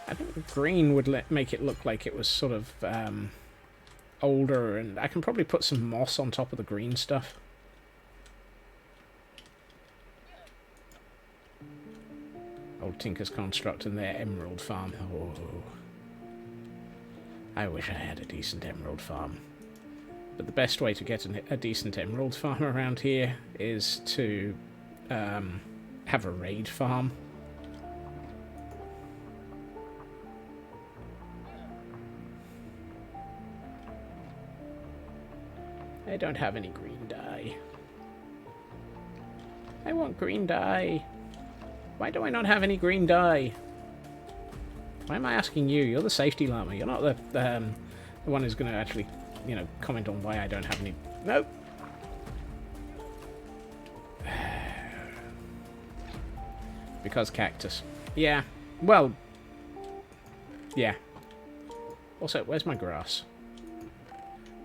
I think green would make it look like it was sort of older, and I can probably put some moss on top of the green stuff. Old Tinker's Construct and their emerald farm. Oh, I wish I had a decent emerald farm. But the best way to get a decent emerald farm around here is to have a raid farm. I don't have any green dye. I want green dye. Why do I not have any green dye? Why am I asking you? You're the safety llama. You're not the one who's going to actually, you know, comment on why I don't have any... Nope. Because cactus. Yeah. Well, Yeah. Also, where's my grass?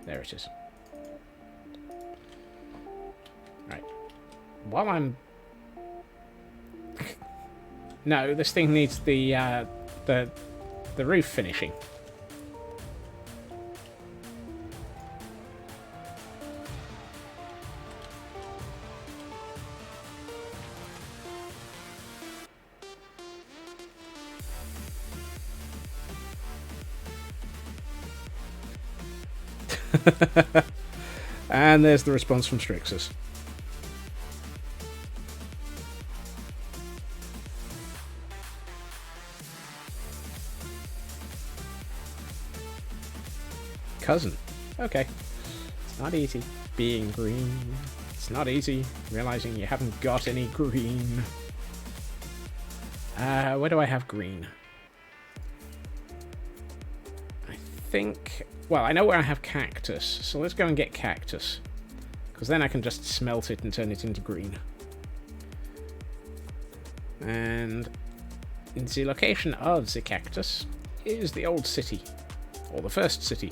There it is. Right. While I'm... No, this thing needs the roof finishing. And there's the response from Strixus. Cousin. Okay. It's not easy being green. It's not easy realizing you haven't got any green. Where do I have green? I think... Well, I know where I have cactus, so let's go and get cactus. Because then I can just smelt it and turn it into green. And the location of the cactus is the old city. Or the first city.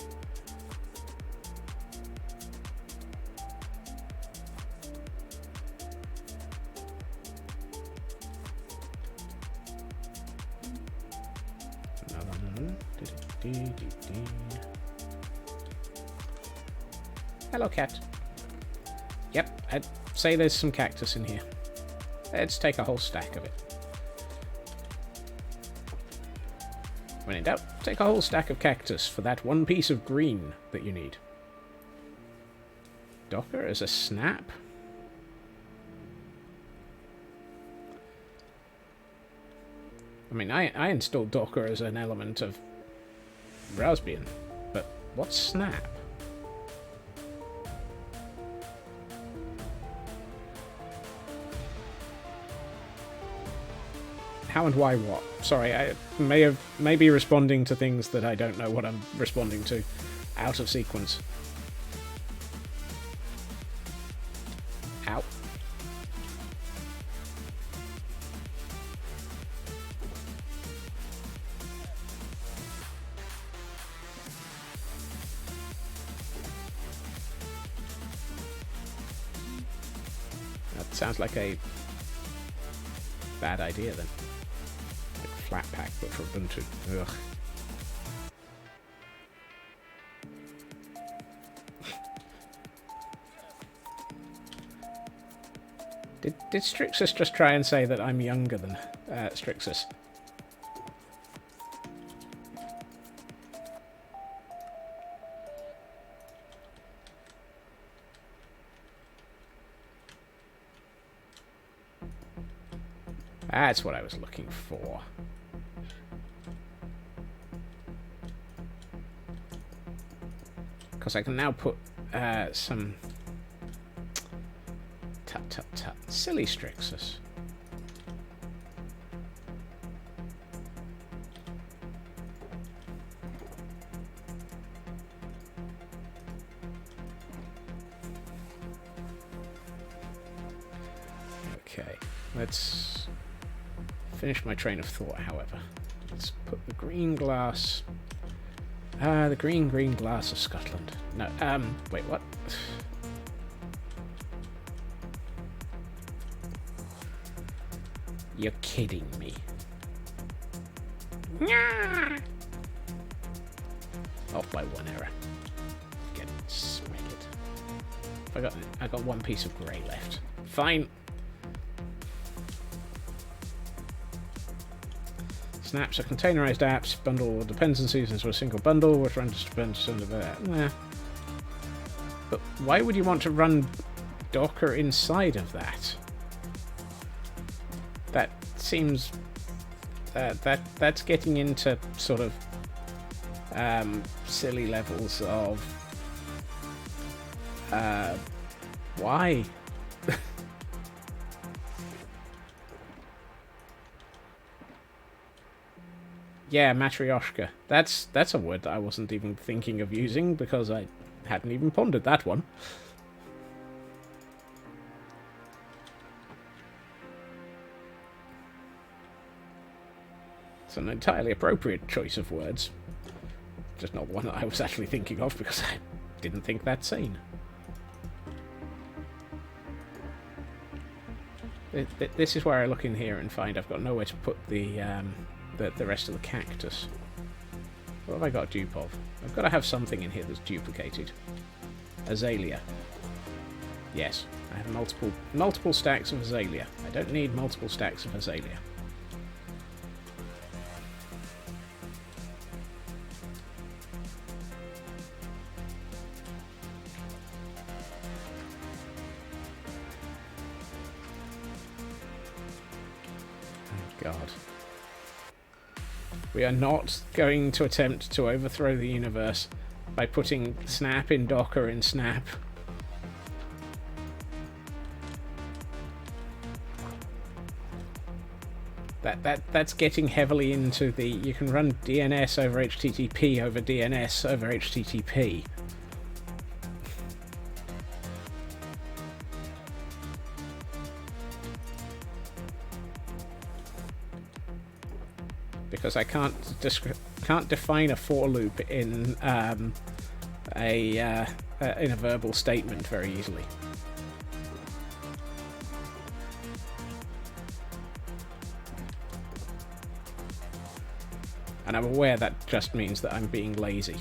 Hello, cat. Yep, I'd say there's some cactus in here. Let's take a whole stack of it. When in doubt, take a whole stack of cactus for that one piece of green that you need. Docker as a snap? I mean, I installed Docker as an element of Raspbian, but what's snap? How and why what? Sorry, I may be responding to things that I don't know what I'm responding to, out of sequence. Ow. That sounds like a bad idea then. Like Flatpak, but for Ubuntu. Ugh. Did Strixus just try and say that I'm younger than Strixus? That's what I was looking for. Because I can now put some... Tut. Silly Strixus. Okay, let's finish my train of thought, however. Let's put the green glass... the green glass of Scotland. No, wait, what? You're kidding me. Off by one error. Get smack it. I got one piece of grey left. Fine. Snaps are containerized apps, bundle dependencies into a single bundle, which runs dependencies under that. But why would you want to run Docker inside of that? That seems... that's getting into sort of silly levels of... why? Yeah, matryoshka. That's a word that I wasn't even thinking of using because I hadn't even pondered that one. It's an entirely appropriate choice of words. Just not the one that I was actually thinking of, because I didn't think that sane. This is where I look in here and find I've got nowhere to put the rest of the cactus. What have I got a dupe of? I've got to have something in here that's duplicated. Azalea. Yes, I have multiple stacks of azalea. I don't need multiple stacks of azalea. God. We are not going to attempt to overthrow the universe by putting Snap in Docker in Snap. That's getting heavily into the... You can run DNS over HTTP over DNS over HTTP. Because I can't define a for loop in a verbal statement very easily. And I'm aware that just means that I'm being lazy.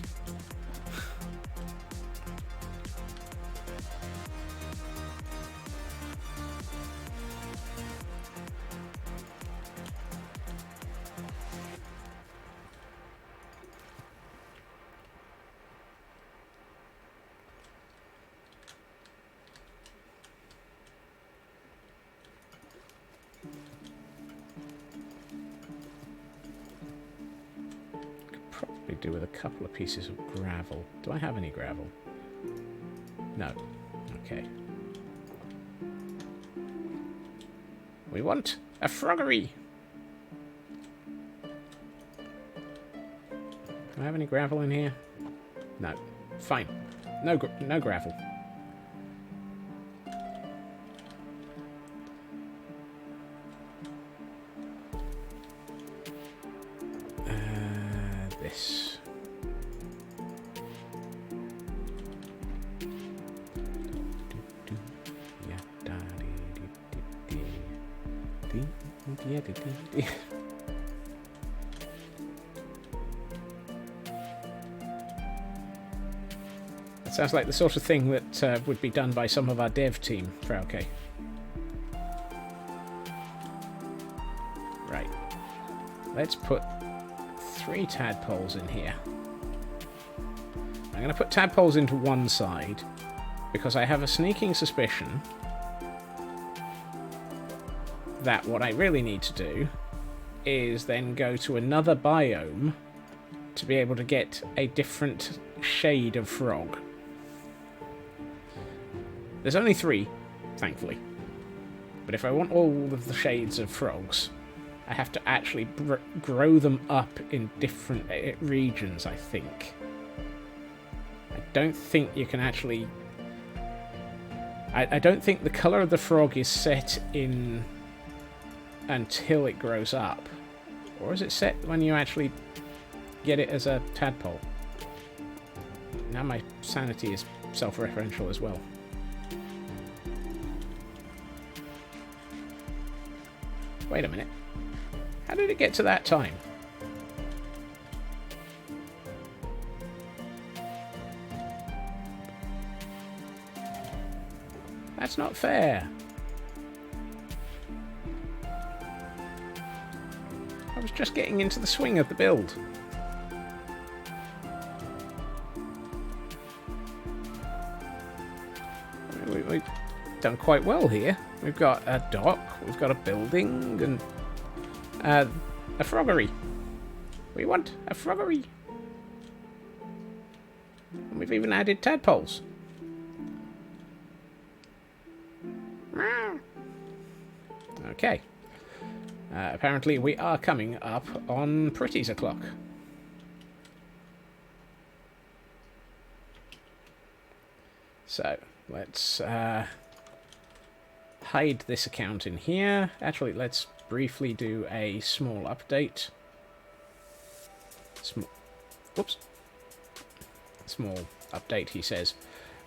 Do with a couple of pieces of gravel. Do I have any gravel? No. Okay. We want a froggery! Do I have any gravel in here? No. Fine. No gravel. This. That sounds like the sort of thing that would be done by some of our dev team for OK. Right. Let's put 3 tadpoles in here. I'm going to put tadpoles into one side because I have a sneaking suspicion that what I really need to do is then go to another biome to be able to get a different shade of frog. There's only 3, thankfully. But if I want all of the shades of frogs, I have to actually grow them up in different regions, I think. I don't think you can actually... I don't think the colour of the frog is set in until it grows up. Or is it set when you actually get it as a tadpole? Now my sanity is self-referential as well. Wait a minute. How did it get to that time? That's not fair. I was just getting into the swing of the build. We've done quite well here. We've got a dock, we've got a building, and a froggery. We want a froggery. And we've even added tadpoles. Okay. Apparently we are coming up on Pretty's o'clock. So, let's hide this account in here. Actually, let's briefly do a small update. Whoops. Small update, he says.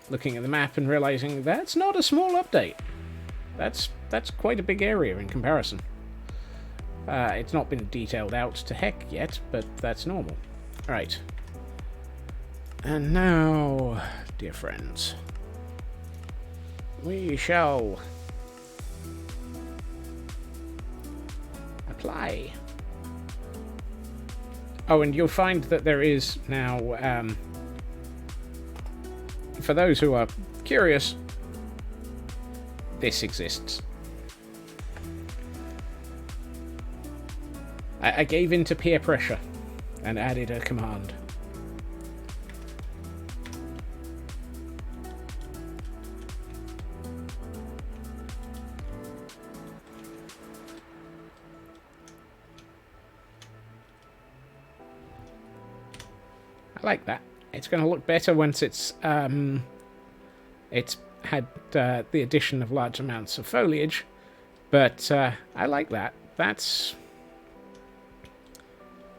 Looking at the map and realizing that's not a small update. That's quite a big area in comparison. It's not been detailed out to heck yet, but that's normal. Right. And now, dear friends, we shall apply. Oh, and you'll find that there is now, for those who are curious, this exists. I gave in to peer pressure and added a command. I like that. It's going to look better once it's had the addition of large amounts of foliage, but I like that.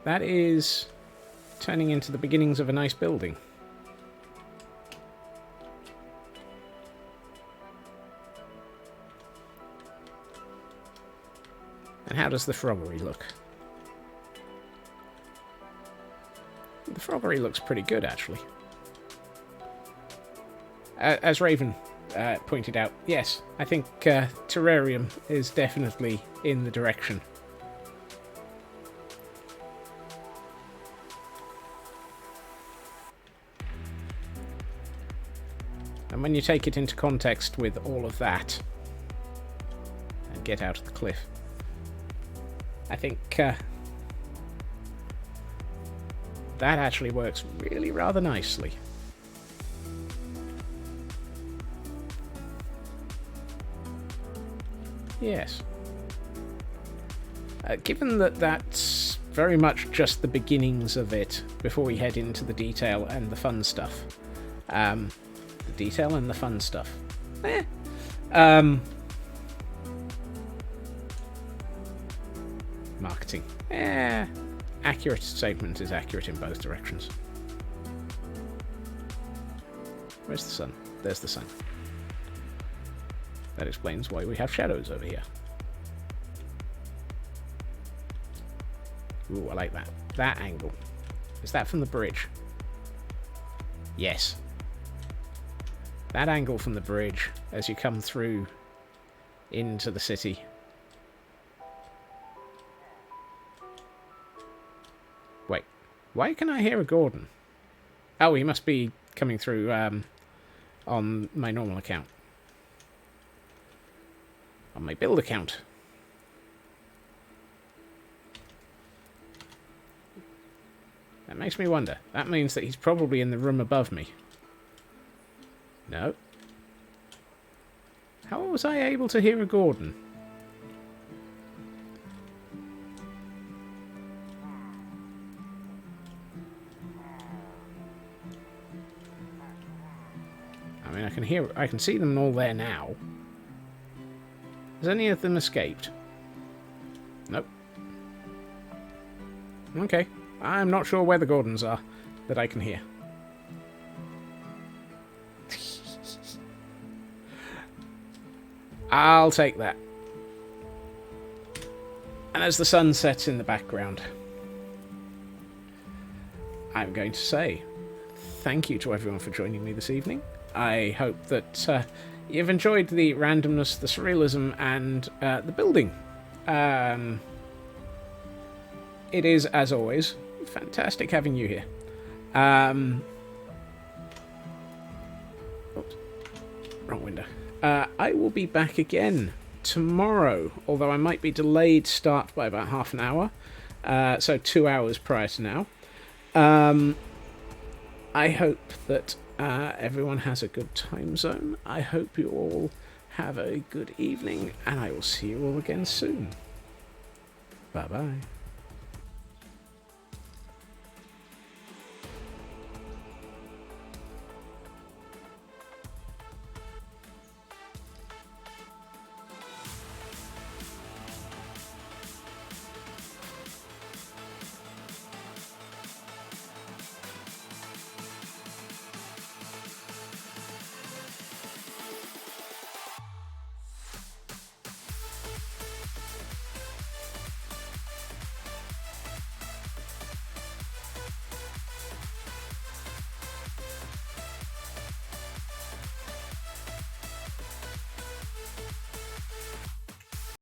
That is turning into the beginnings of a nice building. And how does the froggery look? The froggery looks pretty good, actually. As Raven pointed out, yes, I think terrarium is definitely in the direction. And when you take it into context with all of that, and get out of the cliff, I think that actually works really rather nicely. Yes. Given that that's very much just the beginnings of it before we head into the detail and the fun stuff. The detail and the fun stuff. Marketing. Accurate statement is accurate in both directions. Where's the sun? There's the sun. That explains why we have shadows over here. Ooh, I like that. That angle. Is that from the bridge? Yes. That angle from the bridge as you come through into the city. Wait, why can I hear a Gordon? Oh, he must be coming through on my normal account. On my build account. That makes me wonder. That means that he's probably in the room above me. No. How was I able to hear a Gordon? I mean, I can see them all there now. Has any of them escaped? Nope. Okay. I'm not sure where the Gordons are that I can hear. I'll take that. And as the sun sets in the background, I'm going to say thank you to everyone for joining me this evening. I hope that you've enjoyed the randomness, the surrealism, and the building. It is, as always, fantastic having you here. Oops, wrong window. I will be back again tomorrow, although I might be delayed start by about half an hour, so 2 hours prior to now. I hope that everyone has a good time zone. I hope you all have a good evening, and I will see you all again soon. Bye-bye.